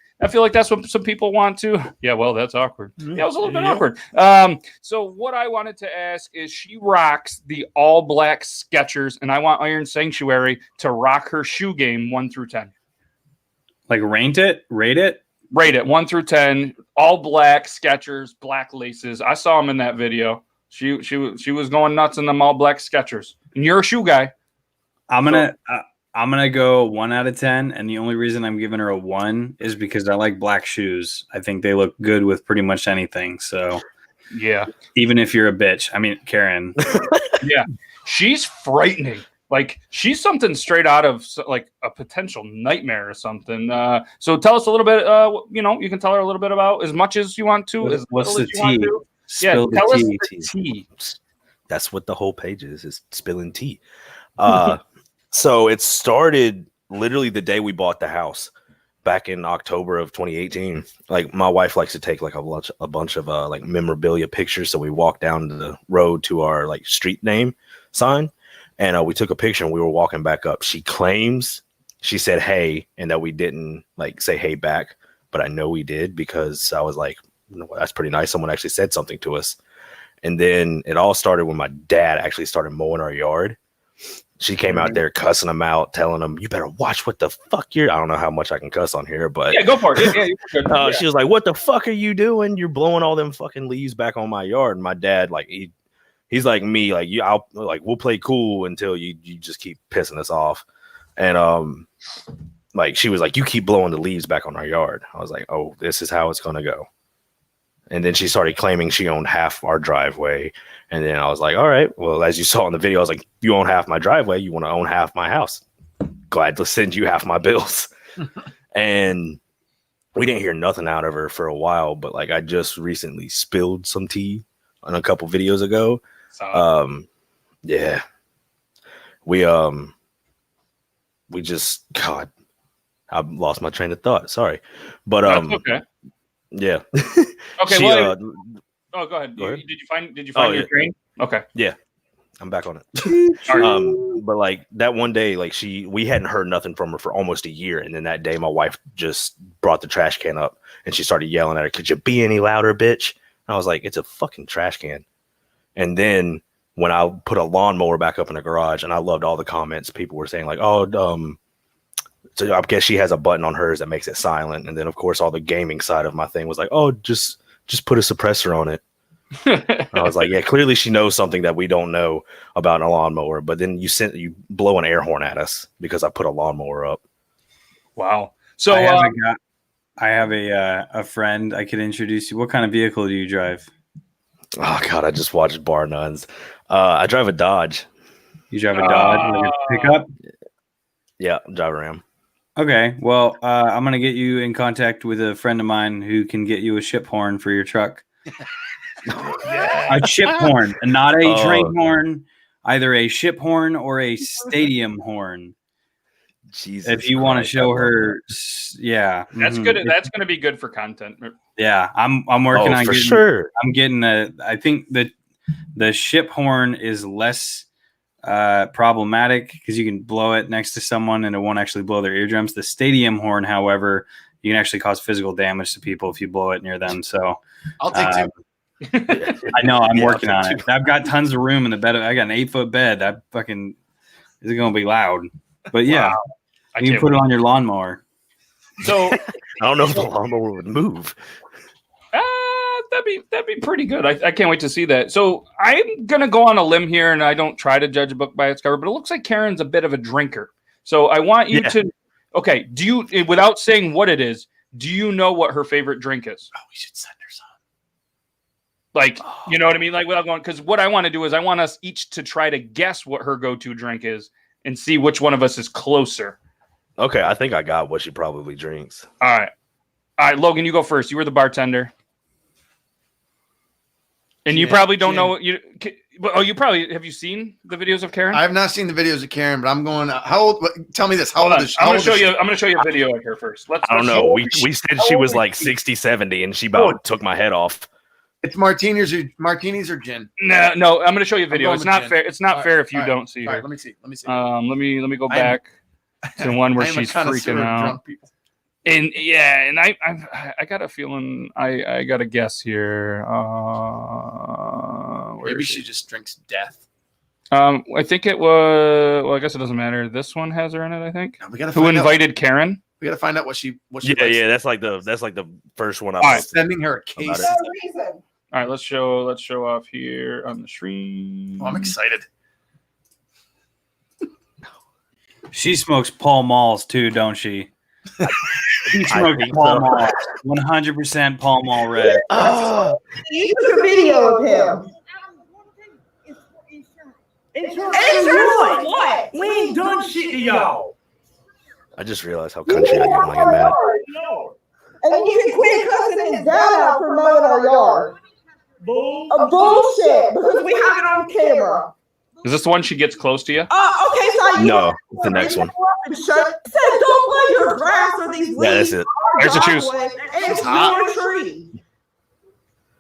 that's what some people want to. Yeah. Well, that's awkward. Yeah, it was a little bit awkward. So what I wanted to ask is, she rocks the all black Skechers, and I want Iron Sanctuary to rock her shoe game 1 through 10. Like rate it. Rate it 1 through 10. All black Skechers, black laces. I saw him in that video. She was going nuts in them all black Skechers. And you're a shoe guy. I'm gonna go 1 out of 10, and the only reason I'm giving her a 1 is because I like black shoes. I think they look good with pretty much anything. So Yeah. even if you're a bitch, I mean Karen. Yeah. She's frightening. Like, she's something straight out of like a potential nightmare or something. So tell us a little bit. You can tell her a little bit about as much as you want to. What's the tea? Yeah, Spill tell us the the tea. That's what the whole page is spilling tea. So it started literally the day we bought the house back in October of 2018. Like, my wife likes to take like a bunch of like memorabilia pictures. So we walked down the road to our like street name sign, and we took a picture, and we were walking back up. She claims she said hey, and that we didn't like say hey back, but I know we did, because I was like, that's pretty nice. Someone actually said something to us. And then it all started when my dad actually started mowing our yard. She came out there cussing him out, telling him, you better watch what the fuck I don't know how much I can cuss on here, but Yeah, go for it. Yeah, you're good. she was like, what the fuck are you doing? You're blowing all them fucking leaves back on my yard. And my dad, like, he's like me, like, we'll play cool until you just keep pissing us off. And like, she was like, you keep blowing the leaves back on our yard. I was like, oh, this is how it's gonna go. And then she started claiming she owned half our driveway. And then I was like, all right, well, as you saw in the video, I was like, you own half my driveway, you want to own half my house. Glad to send you half my bills. And we didn't hear nothing out of her for a while, but like, I just recently spilled some tea on a couple videos ago. Yeah. We just, God, I lost my train of thought. Sorry. But That's okay. Yeah. Okay. Go ahead. Did you find your train? Okay. Yeah. I'm back on it. But like that one day, like we hadn't heard nothing from her for almost a year. And then that day, my wife just brought the trash can up, and she started yelling at her, could you be any louder, bitch? And I was like, it's a fucking trash can. And then when I put a lawnmower back up in the garage, and I loved all the comments, people were saying like, so I guess she has a button on hers that makes it silent. And then of course all the gaming side of my thing was like, oh, just put a suppressor on it. I was like, yeah, clearly she knows something that we don't know about a lawnmower. But then you blow an air horn at us because I put a lawnmower up. Wow. So I have a friend I could introduce you. What kind of vehicle do you drive? Oh God, I just watched Bar Nuns. I drive a Dodge. You drive a Dodge, like a pickup? Yeah, I drive a Ram. Okay, well, I'm going to get you in contact with a friend of mine who can get you a ship horn for your truck. A ship horn, not a drink horn, either a ship horn or a stadium horn. Jesus, if you want to show her, yeah, that's good. That's going to be good for content. Yeah, I'm working on for getting, sure. I'm getting I think that the ship horn is less problematic because you can blow it next to someone and it won't actually blow their eardrums. The stadium horn, however, you can actually cause physical damage to people if you blow it near them. So I'll take two. I know I'm working on it. I've got tons of room in the bed. I got an 8-foot bed. That fucking is going to be loud. But yeah, wow. You can put it on your lawnmower. So I don't know if the lawnmower would move. That'd be pretty good. I can't wait to see that. So I'm gonna go on a limb here, and I don't try to judge a book by its cover, but it looks like Karen's a bit of a drinker. So I want you to. Okay, do you, without saying what it is, do you know what her favorite drink is? Oh, we should send her some. Like, you know what I mean? Like, without going, because what I want to do is I want us each to try to guess what her go-to drink is and see which one of us is closer. Okay, I think I got what she probably drinks. All right, Logan, you go first. You were the bartender. And you probably don't know what you. Oh, you probably have you seen the videos of Karen? I have not seen the videos of Karen, but I'm going. How old? Tell me this. How old is she? I'm going to show you a video of her first. I don't know. We said she was like 60, 70, and she about took my head off. It's martinis or gin. No. I'm going to show you a video. It's not fair. It's not fair if you don't see her. All right, let me see. Let me go back to one where she's freaking out. And I got a feeling I got a guess here. Maybe she just drinks death. I think it was. Well, I guess it doesn't matter. This one has her in it. I think. We gotta Who invited Karen? We got to find out what she. Yeah. That's like the first one. I'm sending her a case. All right, let's show off here on the screen. Oh, I'm excited. She smokes Pall Malls too, don't she? She smokes Pall Mall. 100% Pall Mall red. You took a video of him. Insurance what? We ain't done shit to y'all. I just realized how country I get when I get mad. And you can quit cussing his dad out for mowing our yard. Bullshit, because we have it on camera. Is this the one she gets close to you? Okay, so No, it's the next one. Said, don't play your grass or these weeds. Yeah, that's it. There's a choose. It's your tree.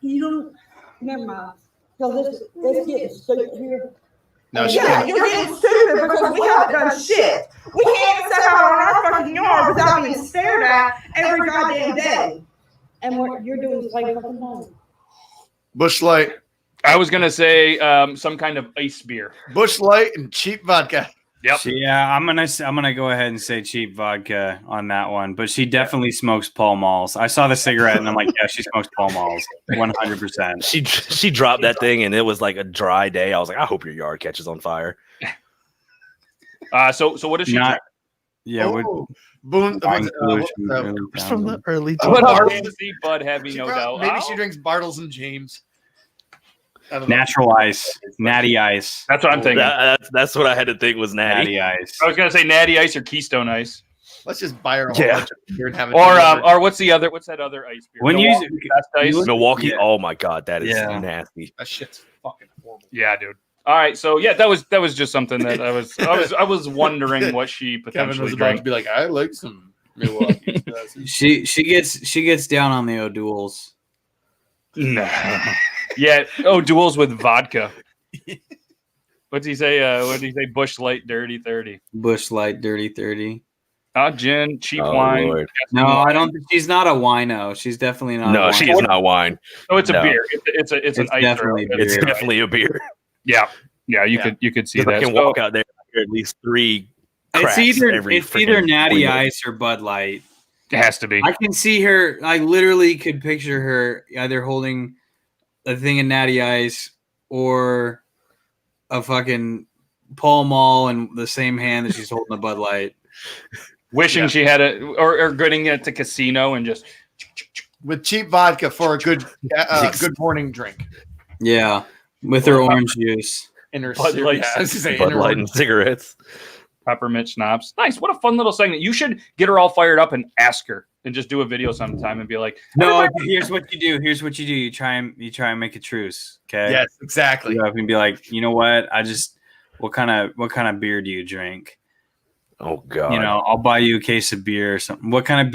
You don't. Never mind. So let's get stupid here. No, you're getting stupid because we haven't done shit. We can't step out on our fucking yard without being stared at every goddamn day. And what you're doing is like fucking home. Busch Light. I was gonna say some kind of ice beer. Busch Light and cheap vodka. Yep. Yeah, I'm gonna go ahead and say cheap vodka on that one, but she definitely smokes Pall Malls. I saw the cigarette and I'm like, yeah, she smokes Pall Malls, 100%. She dropped that thing and it was like a dry day. I was like, I hope your yard catches on fire. So what is she? Not. Yeah. Boone. From the early. What RC Bud have me no doubt. Maybe she drinks Bartles and James. Natural ice, natty ice. That's what I'm thinking. That's what I had to think was natty. Ice. I was gonna say natty ice or Keystone ice. Let's just buy her a whole bunch of beer and have it. Or what's that other ice beer? When Milwaukee, oh my god, that is nasty. That shit's fucking horrible. Yeah, dude. All right, so yeah, that was just something that I was wondering what she potentially Kevin was about to be like, I like some Milwaukee. she gets down on the O'Douls. No. Yeah. Oh, duels with vodka. What's he say? Busch Light Dirty 30. Busch Light Dirty 30. Gin, cheap wine. Lord. No, I don't. She's not a wino. She's definitely not. No, she is not wine. Oh, it's a beer. It's an ice. Definitely Definitely a beer. Yeah. You could see that. I can walk out there at least 3 cracks. It's either Natty Ice or Bud Light. It has to be. I can see her. I literally could picture her either holding a thing of Natty Ice or a fucking Pall Mall in the same hand that she's holding a Bud Light. Wishing she had or getting it to casino and just with cheap vodka for a good morning drink. Yeah, with her orange juice And her Bud Light, Bud Light and cigarettes. Peppermint schnapps. Nice. What a fun little segment. You should get her all fired up and ask her and just do a video sometime and be like, no, here's what you do. You try and make a truce. Okay. Yes, exactly. You can be like, you know what? What kind of beer do you drink? Oh God. I'll buy you a case of beer or something. What kind of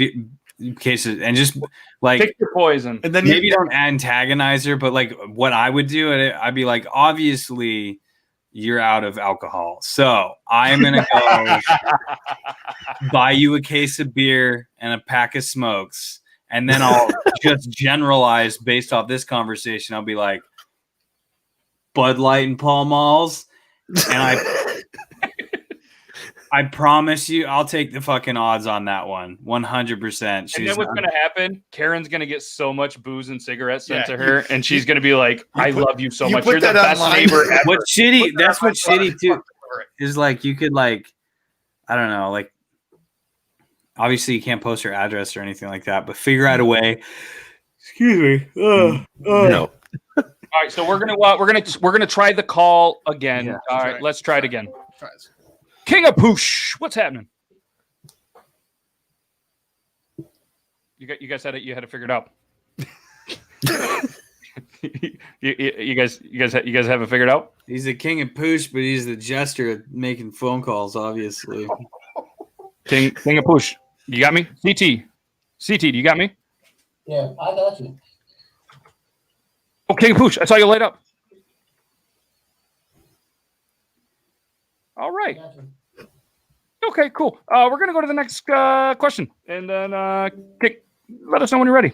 cases? And just like pick your poison. And then maybe don't antagonize her, but like what I would do, I'd be like, obviously you're out of alcohol. So I'm going to go buy you a case of beer and a pack of smokes. And then I'll just generalize based off this conversation. I'll be like, Bud Light and Pall Malls. And I promise you, I'll take the fucking odds on that one. 100%. And then what's going to happen? Karen's going to get so much booze and cigarettes sent to her, and she's going to be like, I love you so much. You're the best neighbor ever. What's shitty, that's what's shitty too, is like you could like, I don't know, like obviously you can't post her address or anything like that, but figure out a way. Excuse me. No. All right, so we're gonna try the call again. Yeah. All right, let's try it again. Try this. King of Poosh, what's happening? You guys had it figured out. you guys have it figured out? He's the king of poosh, but he's the jester at making phone calls, obviously. King of Poosh. You got me? CT, do you got me? Yeah, I got you. Oh, King of Poosh, I saw you light up. All right. Got you. Okay, cool. We're gonna go to the next question, and then let us know when you're ready.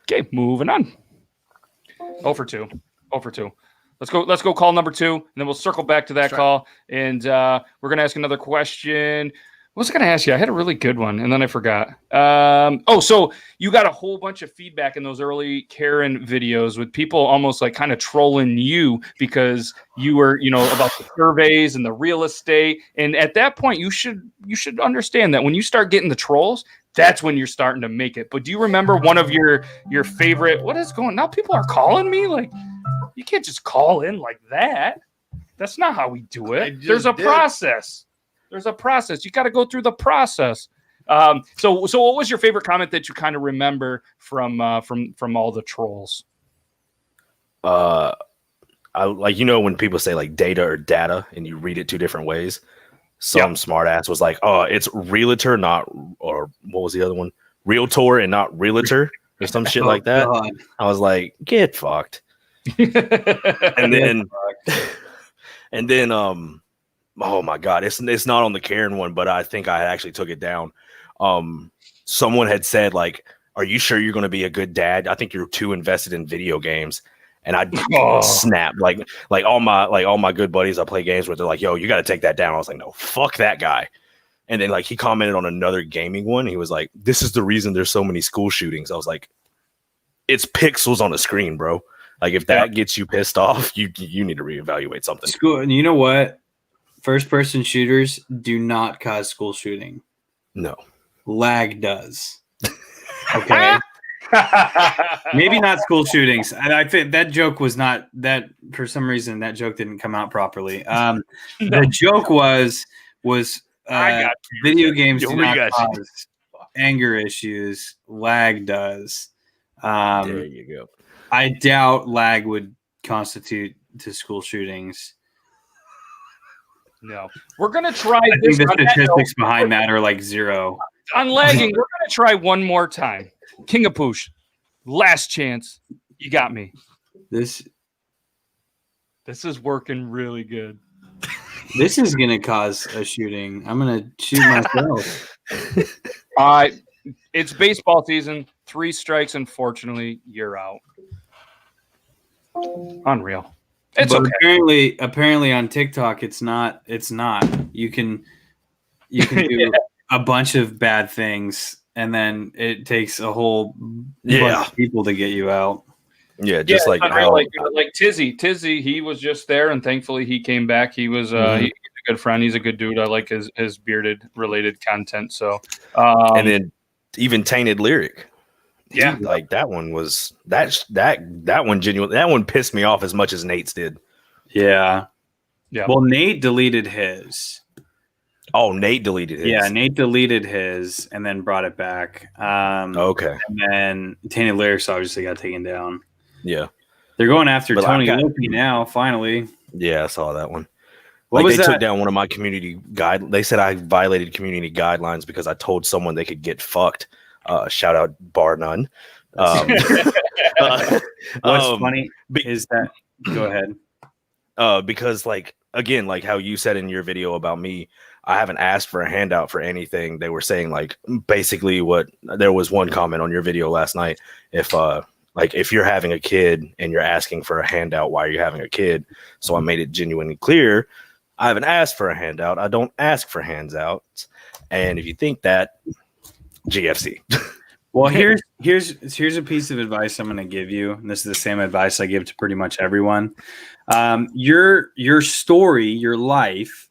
Okay, moving on. 0 for 2. 0 for 2. Let's go call number 2, and then we'll circle back to that call, and we're gonna ask another question. What was I gonna ask you? I had a really good one, and then I forgot. So you got a whole bunch of feedback in those early Karen videos with people almost like kind of trolling you because you were, about the surveys and the real estate. And at that point, you should understand that when you start getting the trolls, that's when you're starting to make it. But do you remember one of your favorite? What is going? Now people are calling me like, you can't just call in like that. That's not how we do it. There's a process. There's a process. You got to go through the process. So what was your favorite comment that you kind of remember from all the trolls? I like, when people say like data or data and you read it 2 different ways. Some smart ass was like, "Oh, it's realtor, not," or what was the other one? Realtor and not realtor, or some shit like that. God. I was like, "Get fucked." and then, oh my god, it's not on the Karen one, but I think I actually took it down. Someone had said like, "Are you sure you're going to be a good dad? I think you're too invested in video games." And I snapped like all my good buddies I play games with. They're like, "Yo, you got to take that down." I was like, "No, fuck that guy." And then like he commented on another gaming one. He was like, "This is the reason there's so many school shootings." I was like, "It's pixels on a screen, bro. Like if that gets you pissed off, you need to reevaluate something." School, and you know what? First-person shooters do not cause school shooting. No, lag does. Okay. Maybe not school shootings. I think that joke was not that. For some reason, that joke didn't come out properly. The joke was video games do not cause anger issues. Lag does. there you go. I doubt lag would constitute to school shootings. No, we're gonna try. I think the statistics behind that are like 0. On lagging, we're gonna try one more time. King of Poosh, last chance. You got me. This is working really good. This is gonna cause a shooting. I'm gonna shoot myself. It's baseball season. 3 strikes. Unfortunately, you're out. Unreal. It's but okay. Apparently on TikTok, it's not. You can do a bunch of bad things, and then it takes a whole bunch of people to get you out. Yeah, just like Tizzy, he was just there, and thankfully he came back. He was he's a good friend. He's a good dude. I like his bearded related content. So, and then even Tainted Lyric. Yeah, like that one was that one genuine. That one pissed me off as much as Nate's did. Yeah. Well, Nate deleted his. Oh, Nate deleted his. Yeah, Nate deleted his and then brought it back. Okay. And then Tainted Lyrics obviously got taken down. Yeah. They're going after Tony Lopey now, finally. Yeah, I saw that one. They took down one of my community guide. They said I violated community guidelines because I told someone they could get fucked. Shout out bar none. What's funny is that go ahead. Because like how you said in your video about me, I haven't asked for a handout for anything. They were saying like basically there was one comment on your video last night. If you're having a kid and you're asking for a handout, why are you having a kid? So I made it genuinely clear. I haven't asked for a handout. I don't ask for handouts. And if you think that, GFC. Well, here's a piece of advice I'm going to give you, and this is the same advice I give to pretty much everyone. Your story, your life,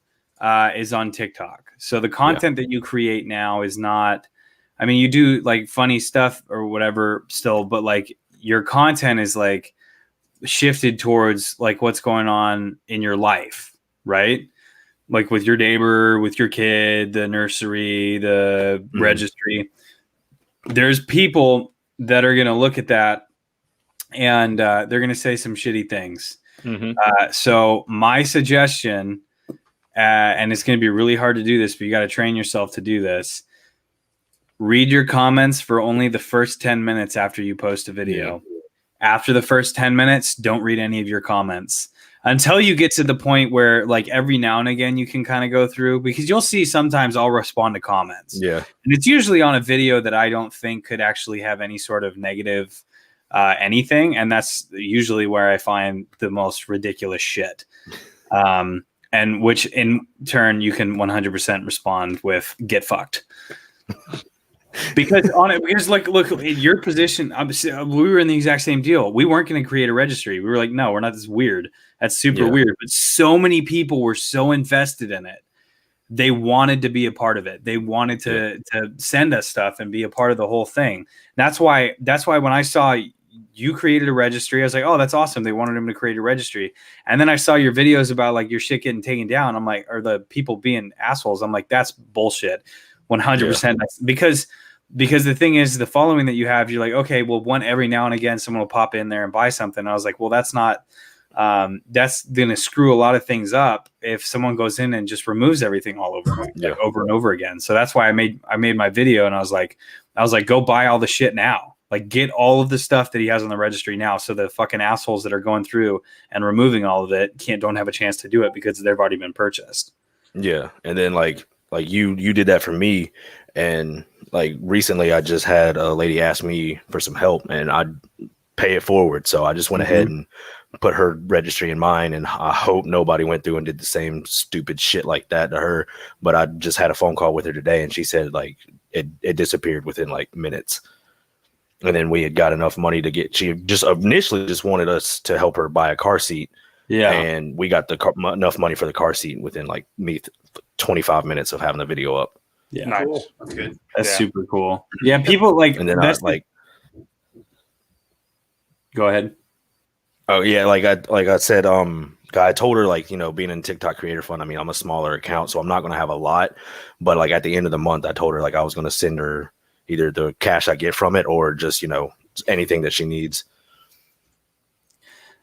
is on TikTok. So the content that you create now is not. I mean, you do like funny stuff or whatever still, but like your content is like shifted towards like what's going on in your life, right? Like with your neighbor, with your kid, the nursery, the registry. There's people that are going to look at that and they're going to say some shitty things. So my suggestion, and it's going to be really hard to do this, but you got to train yourself to do this. Read your comments for only the first 10 minutes after you post a video. After the first 10 minutes, don't read any of your comments until you get to the point where like every now and again you can kind of go through, because you'll see sometimes I'll respond to comments. Yeah. And it's usually on a video that I don't think could actually have any sort of negative anything. And that's usually where I find the most ridiculous shit. And which in turn you can 100% respond with get fucked. Because on it, because like, look, in your position, we were in the exact same deal. We weren't going to create a registry. We were like, no, we're not this weird. That's super weird. But so many people were so invested in it. They wanted to be a part of it. They wanted to send us stuff and be a part of the whole thing. That's why when I saw you created a registry, I was like, oh, that's awesome. They wanted him to create a registry. And then I saw your videos about like your shit getting taken down. I'm like, or the people being assholes. I'm like, that's bullshit. 100%. Because the thing is, the following that you have, you're like, okay, well, every now and again, someone will pop in there and buy something. And I was like, well, that's not, that's going to screw a lot of things up if someone goes in and just removes everything all over, over and over again. So that's why I made my video, and I was like, go buy all the shit now. Like, get all of the stuff that he has on the registry now, so the fucking assholes that are going through and removing all of it don't have a chance to do it because they've already been purchased. Yeah, and then like you did that for me, and like recently I just had a lady ask me for some help, and I'd pay it forward. So I just went ahead and put her registry in mine, and I hope nobody went through and did the same stupid shit like that to her. But I just had a phone call with her today, and she said like it disappeared within like minutes. And then we had got enough money to get, she just initially just wanted us to help her buy a car seat. Yeah. And we got enough money for the car seat within like 25 minutes of having the video up. Yeah. Nice. Cool. That's good. That's super cool. Yeah. People like, and then I like, go ahead. Oh yeah. Like I said, I told her like, being in TikTok Creator Fund, I mean, I'm a smaller account, so I'm not going to have a lot, but like at the end of the month, I told her like I was going to send her either the cash I get from it or just, anything that she needs.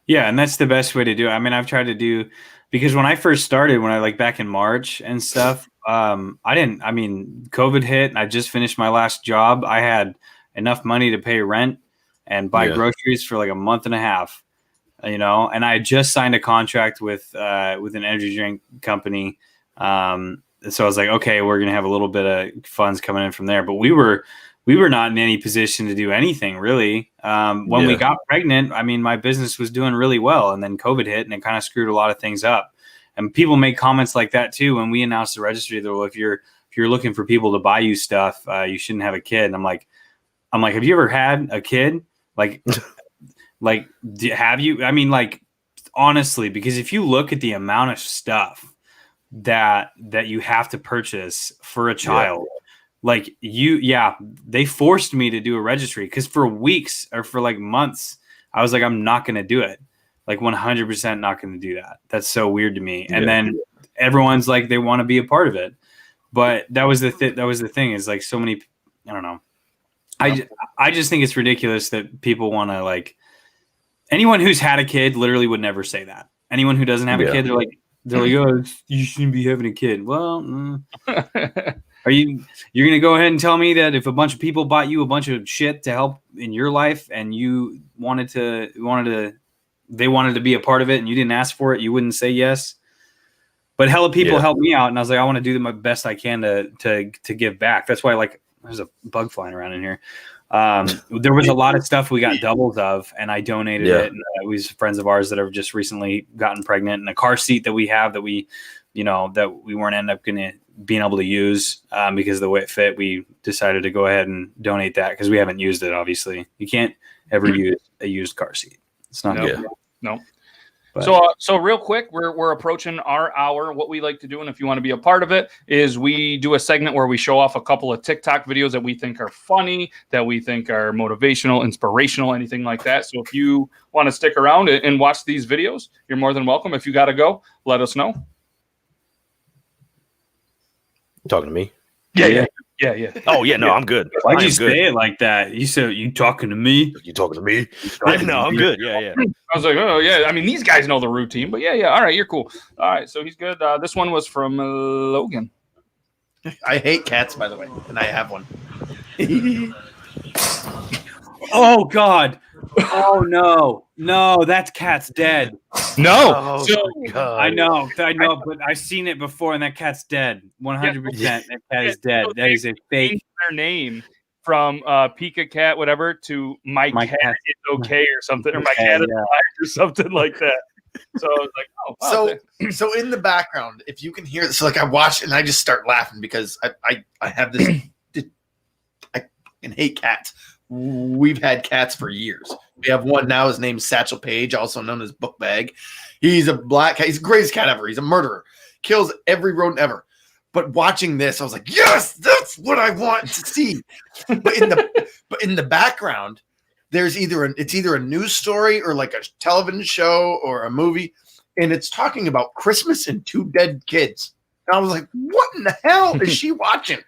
Yeah. And that's the best way to do it. I mean, I've tried to do, because when I first started, when I like back in March and stuff, COVID hit and I just finished my last job. I had enough money to pay rent and buy groceries for like a month and a half, and I had just signed a contract with an energy drink company. So I was like, okay, we're going to have a little bit of funds coming in from there. But we were not in any position to do anything really. When we got pregnant, I mean, my business was doing really well. And then COVID hit and it kind of screwed a lot of things up. And people make comments like that too. When we announced the registry, they're like, if you're looking for people to buy you stuff, you shouldn't have a kid. And I'm like, have you ever had a kid? Like, have you? I mean, like, honestly, because if you look at the amount of stuff that you have to purchase for a child, like they forced me to do a registry, because for weeks or for like months I was like, I'm not going to do it, like 100% not going to do that. That's so weird to me. And then everyone's like, they want to be a part of it, but that was the thing is like, so many, I don't know, I just think it's ridiculous that people want to, like, anyone who's had a kid literally would never say that. Anyone who doesn't have a kid, they're like, oh, you shouldn't be having a kid. Well, you're going to go ahead and tell me that if a bunch of people bought you a bunch of shit to help in your life and you wanted to be a part of it and you didn't ask for it, you wouldn't say yes? But hella people helped me out, and I was like, I want to do my best I can to give back. That's why, like, there's a bug flying around in here. There was a lot of stuff we got doubles of, and I donated it. And it was friends of ours that have just recently gotten pregnant, and a car seat that we have that we weren't end up being able to use because of the way it fit. We decided to go ahead and donate that because we haven't used it. Obviously, you can't ever use a used car seat. It's not good. No. But So real quick, we're approaching our hour. What we like to do, and if you want to be a part of it, is we do a segment where we show off a couple of TikTok videos that we think are funny, that we think are motivational, inspirational, anything like that. So if you want to stick around and watch these videos, you're more than welcome. If you got to go, let us know. Talking to me? Yeah. Oh yeah, no, I'm good. why'd you I'm good. say it like that? You said you talking to me? You talking to me? No, I'm good. Yeah. I was like, oh yeah. I mean, these guys know the routine, but yeah. All right, you're cool. All right, so he's good. This one was from Logan. I hate cats, by the way, and I have one. Oh God! Oh no, that cat's dead. No. Oh, So God. I know, but I've seen it before, and that cat's dead. 100%. That cat is dead. That is a fake. changed their name from Pika Cat, whatever, to my cat is okay or something, or my cat is alive or something like that. So I was like, oh, wow. So in the background, if you can hear this, so like I watch it and I just start laughing because I have this. I can hate cats. We've had cats for years. We have one now. His name's Satchel Paige, also known as Book Bag. He's a black cat. He's the greatest cat ever. He's a murderer. Kills every rodent ever. But watching this, I was like, yes, that's what I want to see. But in the background, there's either a news story or like a television show or a movie, and it's talking about Christmas and two dead kids. And I was like, what in the hell is she watching?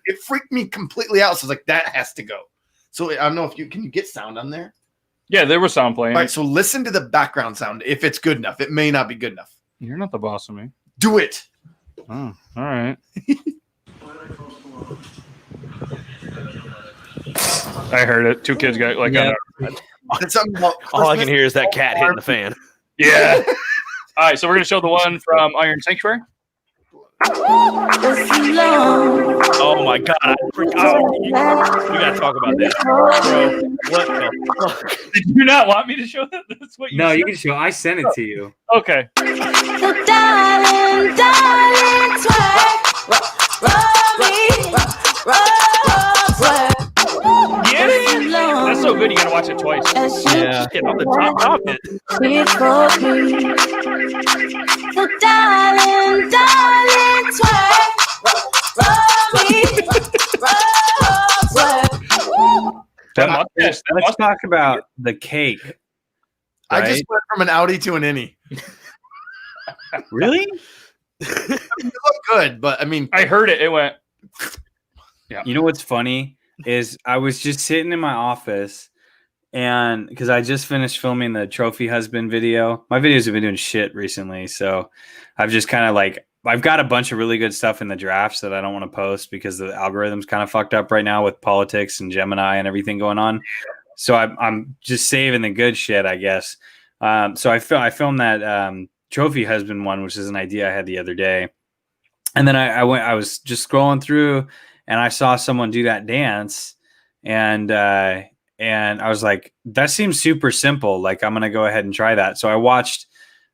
It freaked me completely out. So I was like, that has to go. So I don't know if can you get sound on there? Yeah, there was sound playing. All right, so listen to the background sound if it's good enough. It may not be good enough. You're not the boss of me. Do it. Oh, all right. I heard it. Two kids got like It's something about All I can hear is that cat hitting the fan. Yeah. All right, so we're gonna show the one from Iron Sanctuary. Oh my God! We gotta talk about that, bro. What the fuck? Did you not want me to show that? That's what you No, said? you can show. I sent it to you. Okay. So darling, Get it? That's so good. You gotta watch it twice. Yeah, I'm the top of it. So darling, Let's talk about the cake. I Right? just went from an Audi to an innie. Really? It looked good, but I mean, I heard it. It went. You know what's funny is I was just sitting in my office, and because I just finished filming the trophy husband video. My videos have been doing shit recently, so I've just kind of like I've got a bunch of really good stuff in the drafts that I don't want to post because the algorithm's kind of fucked up right now with politics and Gemini and everything going on. So I'm just saving the good shit, I guess. So I filmed that trophy husband one, which is an idea I had the other day, and then I was just scrolling through and I saw someone do that dance, and I was like, that seems super simple. Like, I'm gonna go ahead and try that. So I watched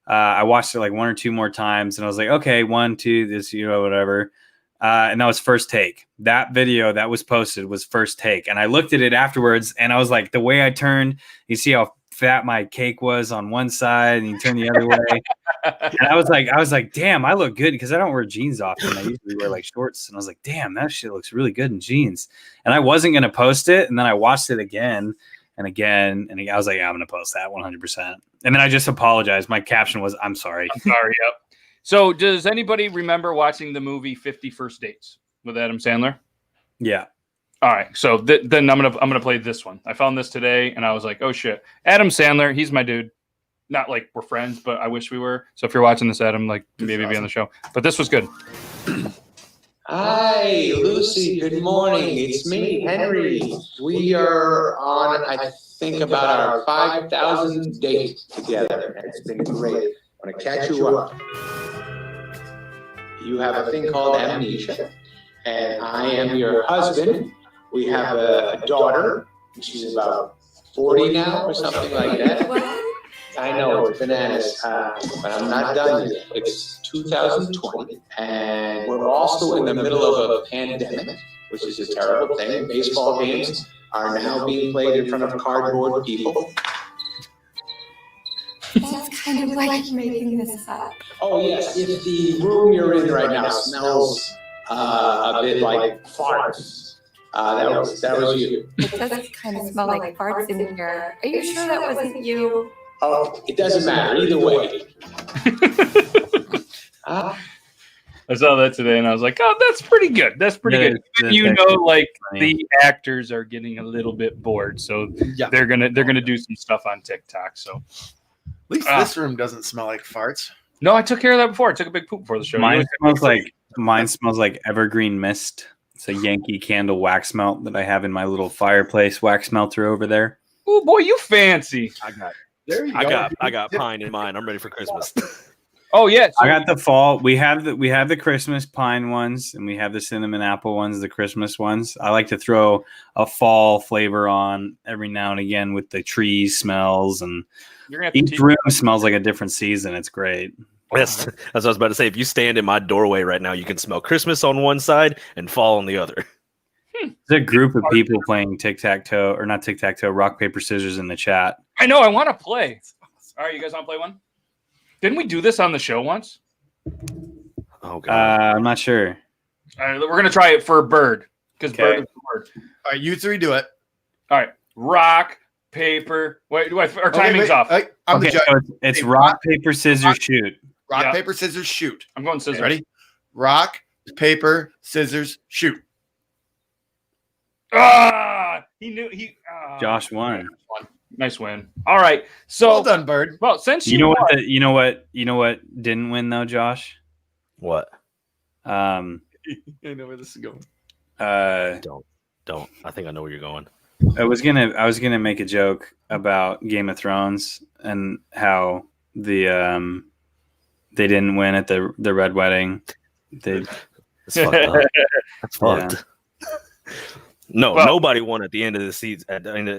it like one or two more times, and I was like, okay, 1, 2, this, whatever. And that was first take. That video that was posted was first take. And I looked at it afterwards, and I was like, the way I turned, you see how fat my cake was on one side, and you turn the other way. And I was like, damn, I look good because I don't wear jeans often. I usually wear like shorts. And I was like, damn, that shit looks really good in jeans. And I wasn't gonna post it, and then I watched it again and again, and I was like, yeah, I'm gonna post that 100%. And then I just apologized. My caption was, I'm sorry. I'm sorry. Yep. So, does anybody remember watching the movie 50 First Dates with Adam Sandler? Yeah. All right. So then I'm gonna play this one. I found this today, and I was like, oh shit, Adam Sandler, he's my dude. Not like we're friends, but I wish we were. So if you're watching this, Adam, like maybe be on the show. But this was good. Hi, Lucy. Good morning. It's me, Henry. We are on, I think, about our 5,000th date together. It's been great. I want to catch you up. You have a thing called amnesia, and I am your husband. We have a daughter. She's about 40 now or something like that. I know, it's bananas, but I'm not done yet. It's 2020, and we're also in the middle of a pandemic, which is a terrible thing. Baseball games are now being played in front of cardboard people. That's kind of like making this up. Oh yes, if the room you're in right now smells a bit like farts, that was you. It does kind of smell like farts in here. Are you sure that wasn't you? Oh, it doesn't matter either way. I saw that today, and I was like, "Oh, that's pretty good. That's pretty good." You know, like the actors are getting a little bit bored, so they're gonna do some stuff on TikTok. So At least this room doesn't smell like farts. no, I took care of that before. I took a big poop before the show. Mine smells like evergreen mist. It's a Yankee Candle wax melt that I have in my little fireplace wax melter over there. Oh boy, you fancy! I got pine in mine. I'm ready for Christmas. Oh yeah, I got the fall. We have the Christmas pine ones, and we have the cinnamon apple ones, the Christmas ones. I like to throw a fall flavor on every now and again with the tree smells, and each room smells like a different season. It's great. That's what I was about to say. If you stand in my doorway right now, you can smell Christmas on one side and fall on the other. There's a group of people playing tic-tac-toe, or not tic-tac-toe, rock, paper, scissors in the chat. I know. I want to play. All right, you guys want to play one? Didn't we do this on the show once? Oh god, I'm not sure. All right, we're gonna try it for Bird because Bird is the word. All right, you three do it. All right, rock, paper. Wait, our timing's off. I'm the judge. So it's rock, paper, scissors, shoot. Rock, paper, scissors, shoot. I'm going scissors. Ready? Rock, paper, scissors, shoot. Ah, he knew Josh won. Nice win. All right, so well done, Bird. Well, since you know what didn't win though, Josh. What? I know where this is going. Don't. I think I know where you're going. I was gonna make a joke about Game of Thrones and how they didn't win at the Red Wedding. That's fucked up. That's fucked. No, nobody won at the end of the season.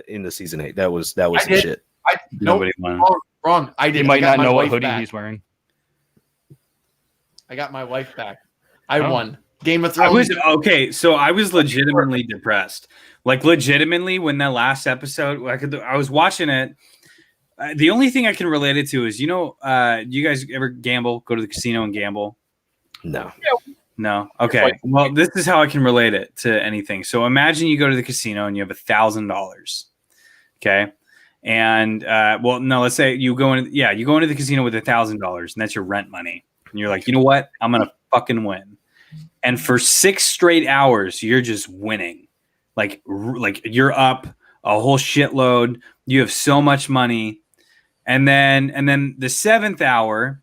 In the season 8, that was some shit. Nobody won. Wrong. I did. You might not know what hoodie he's wearing. I got my wife back. I won. Game of Thrones. So I was legitimately depressed. Like legitimately, when that last episode, I was watching it. The only thing I can relate it to is, you guys ever gamble? Go to the casino and gamble? No. No. Okay. Well, this is how I can relate it to anything. So imagine you go to the casino and you have $1,000. Okay. And let's say you go into the casino with $1,000 and that's your rent money. And you're like, you know what? I'm going to fucking win. And for 6 straight hours, you're just winning. Like you're up a whole shitload. You have so much money. And then the seventh hour,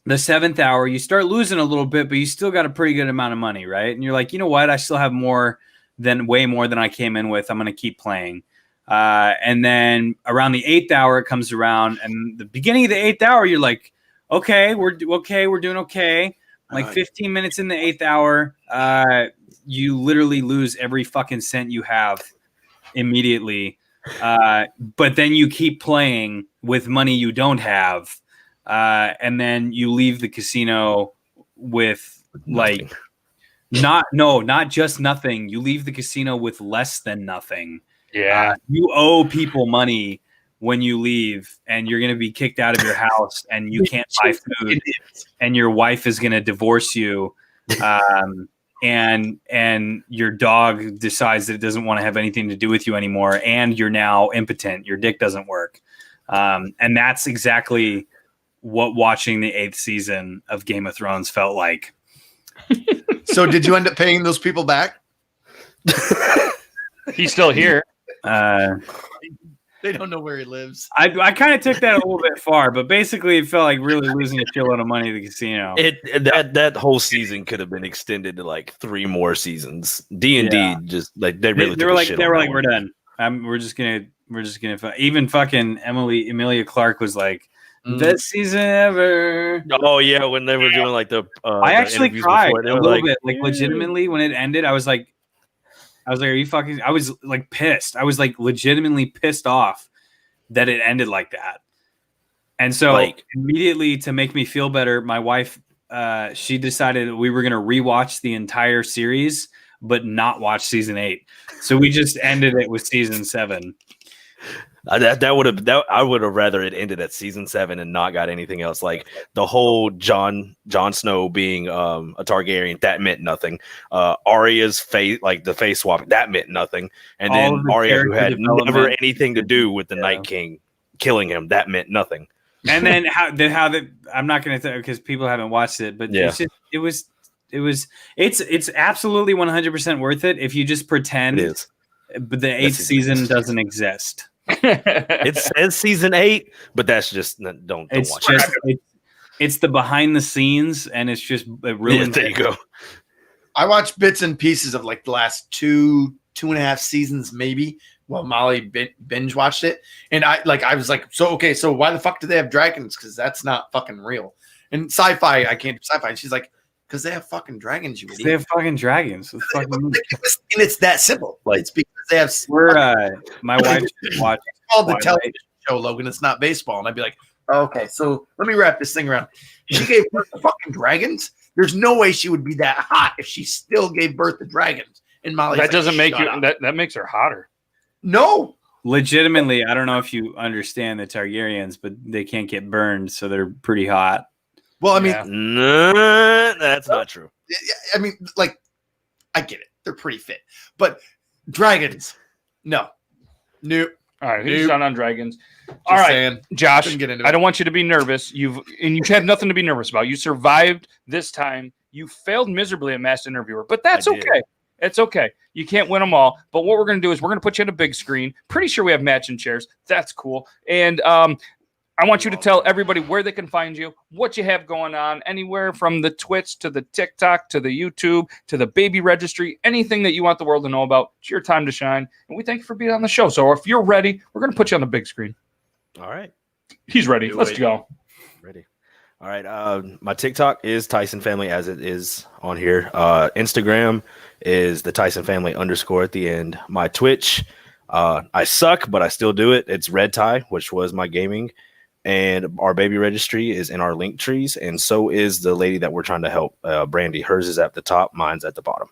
you start losing a little bit, but you still got a pretty good amount of money, right? And you're like, you know what? I still have way more than I came in with. I'm going to keep playing. And then around the 8th hour, it comes around, and the beginning of the 8th hour, you're like, okay, we're doing okay. Like 15 minutes in the 8th hour, you literally lose every fucking cent you have immediately. But then you keep playing with money you don't have. And then you leave the casino with like not just nothing. You leave the casino with less than nothing. Yeah. You owe people money when you leave, and you're going to be kicked out of your house, and you can't buy food, and your wife is going to divorce you. And your dog decides that it doesn't want to have anything to do with you anymore, and you're now impotent. Your dick doesn't work. And that's exactly what watching the 8th season of Game of Thrones felt like. So did you end up paying those people back? He's still here. They don't know where he lives. I kind of took that a little bit far, but basically it felt like really losing a shitload of money at the casino. That whole season could have been extended to like 3 more seasons. D&D just like they were like we're done. We're just gonna even fucking Emilia Clarke was like, best season ever. Oh yeah, when they were doing like the I actually cried a little bit. Like yeah. Legitimately, when it ended, I was like, are you fucking? I was like pissed. I was like legitimately pissed off that it ended like that. And so immediately, to make me feel better, my wife, she decided we were going to rewatch the entire series, but not watch season 8. So we just ended it with season 7. I would have rather it ended at season 7 and not got anything else. Like the whole Jon Snow being a Targaryen, that meant nothing. Arya's face, like the face swap, that meant nothing. And then Arya, who had never anything to do with the Night King killing him, that meant nothing. And then I'm not going to because people haven't watched it, but it's absolutely 100% worth it if you just pretend. It is. But the 8th season doesn't exist. It says season 8, but that's just don't watch it. It's the behind the scenes, and it's just ruined. There you go. I watched bits and pieces of like the last 2.5 seasons, maybe. Well, Molly binge watched it, and I was like, so why the fuck do they have dragons? Because that's not fucking real. And sci-fi, I can't do sci-fi. And she's like, because they have fucking dragons. You idiot. They have fucking dragons. And it's that simple. Like, it's because they have. My wife watched. It's called the television show, Logan. It's not baseball, and I'd be like, okay, so let me wrap this thing around. She gave birth to fucking dragons. There's no way she would be that hot if she still gave birth to dragons. And Molly, that doesn't make you. That makes her hotter. No. Legitimately, I don't know if you understand the Targaryens, but they can't get burned, so they're pretty hot. Well, I mean, that's not true. I mean, like, I get it. They're pretty fit. But dragons, no. Nope. All right, who's done on dragons? All right, saying. Josh, I don't want you to be nervous. You have nothing to be nervous about. You survived this time. You failed miserably at Masked Interviewer, but that's okay. It's okay. You can't win them all. But what we're going to do is we're going to put you on a big screen. Pretty sure we have matching chairs. That's cool. And I want you to tell everybody where they can find you, what you have going on, anywhere from the Twitch to the TikTok to the YouTube to the baby registry, anything that you want the world to know about. It's your time to shine. And we thank you for being on the show. So if you're ready, we're going to put you on the big screen. All right. He's ready. Let's go. Ready. All right. My TikTok is Tyson Family, as it is on here. Instagram is the Tyson Family _ at the end. My Twitch, I suck, but I still do it. It's Red Tie, which was my gaming. And our baby registry is in our link trees. And so is the lady that we're trying to help, Brandy. Hers is at the top. Mine's at the bottom.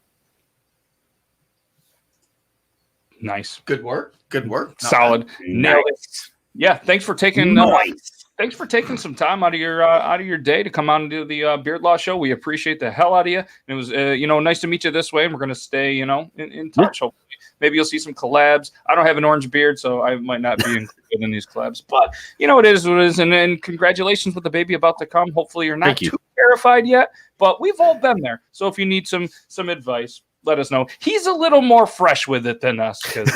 Nice. Good work. Good work. Solid. Nice. Yeah. Thanks for taking thanks for taking some time out of your day to come on and do the Beard Law show. We appreciate the hell out of you. It was nice to meet you this way, and we're gonna stay in touch. Hopefully. Maybe you'll see some collabs. I don't have an orange beard, so I might not be included in these collabs. But it is what it is. And then congratulations with the baby about to come. Hopefully you're not too terrified yet, but we've all been there. So if you need some advice, let us know. He's a little more fresh with it than us because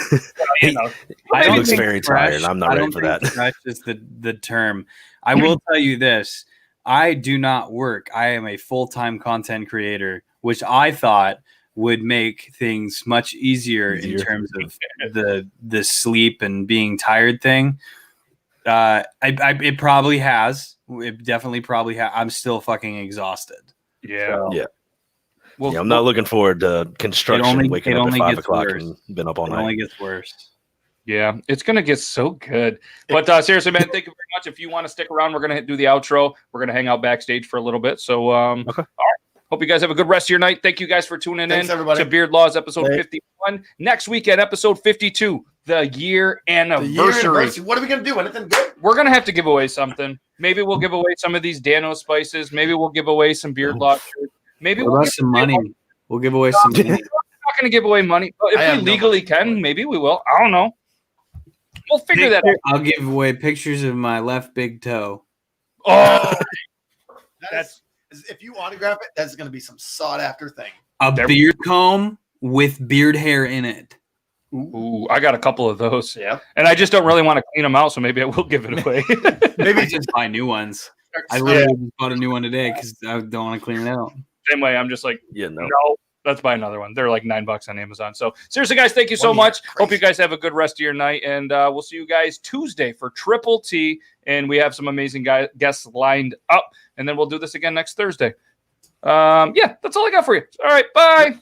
he looks very tired. I'm not ready for that. Fresh is the term. I will tell you this: I do not work. I am a full-time content creator, which I thought would make things much easier in terms of the sleep and being tired thing. It probably has. It definitely probably has. I'm still fucking exhausted. Yeah. Yeah. Well, I'm not looking forward to construction waking up at 5 o'clock and been up all night. It only gets worse. Yeah, it's going to get so good. But seriously, man, thank you very much. If you want to stick around, we're going to do the outro. We're going to hang out backstage for a little bit. So, okay. All right. Hope you guys have a good rest of your night. Thank you guys for tuning in everybody. to Beard Laws episode 51. Next week at episode 52, the year anniversary. What are we going to do? Anything good? We're going to have to give away something. Maybe we'll give away some of these Dano spices. Maybe we'll give away some Beard Law shirts. Maybe we'll give some money. We'll give away some money. We're not going to give away money, but if we legally can, maybe we will. I don't know. We'll figure that out. I'll give away pictures of my left big toe. Oh, that's if you autograph it, that's going to be some sought after thing. A beard comb with beard hair in it. Ooh, I got a couple of those. Yeah, and I just don't really want to clean them out, so maybe I will give it away. Maybe just buy new ones. I literally just bought a new one today because I don't want to clean it out. Same way, I'm just like, no, let's buy another one. They're like $9 on Amazon. So seriously, guys, thank you so much. Hope you guys have a good rest of your night, and we'll see you guys Tuesday for Triple T, and we have some amazing guests lined up, and then we'll do this again next Thursday. Yeah, that's all I got for you. All right, bye.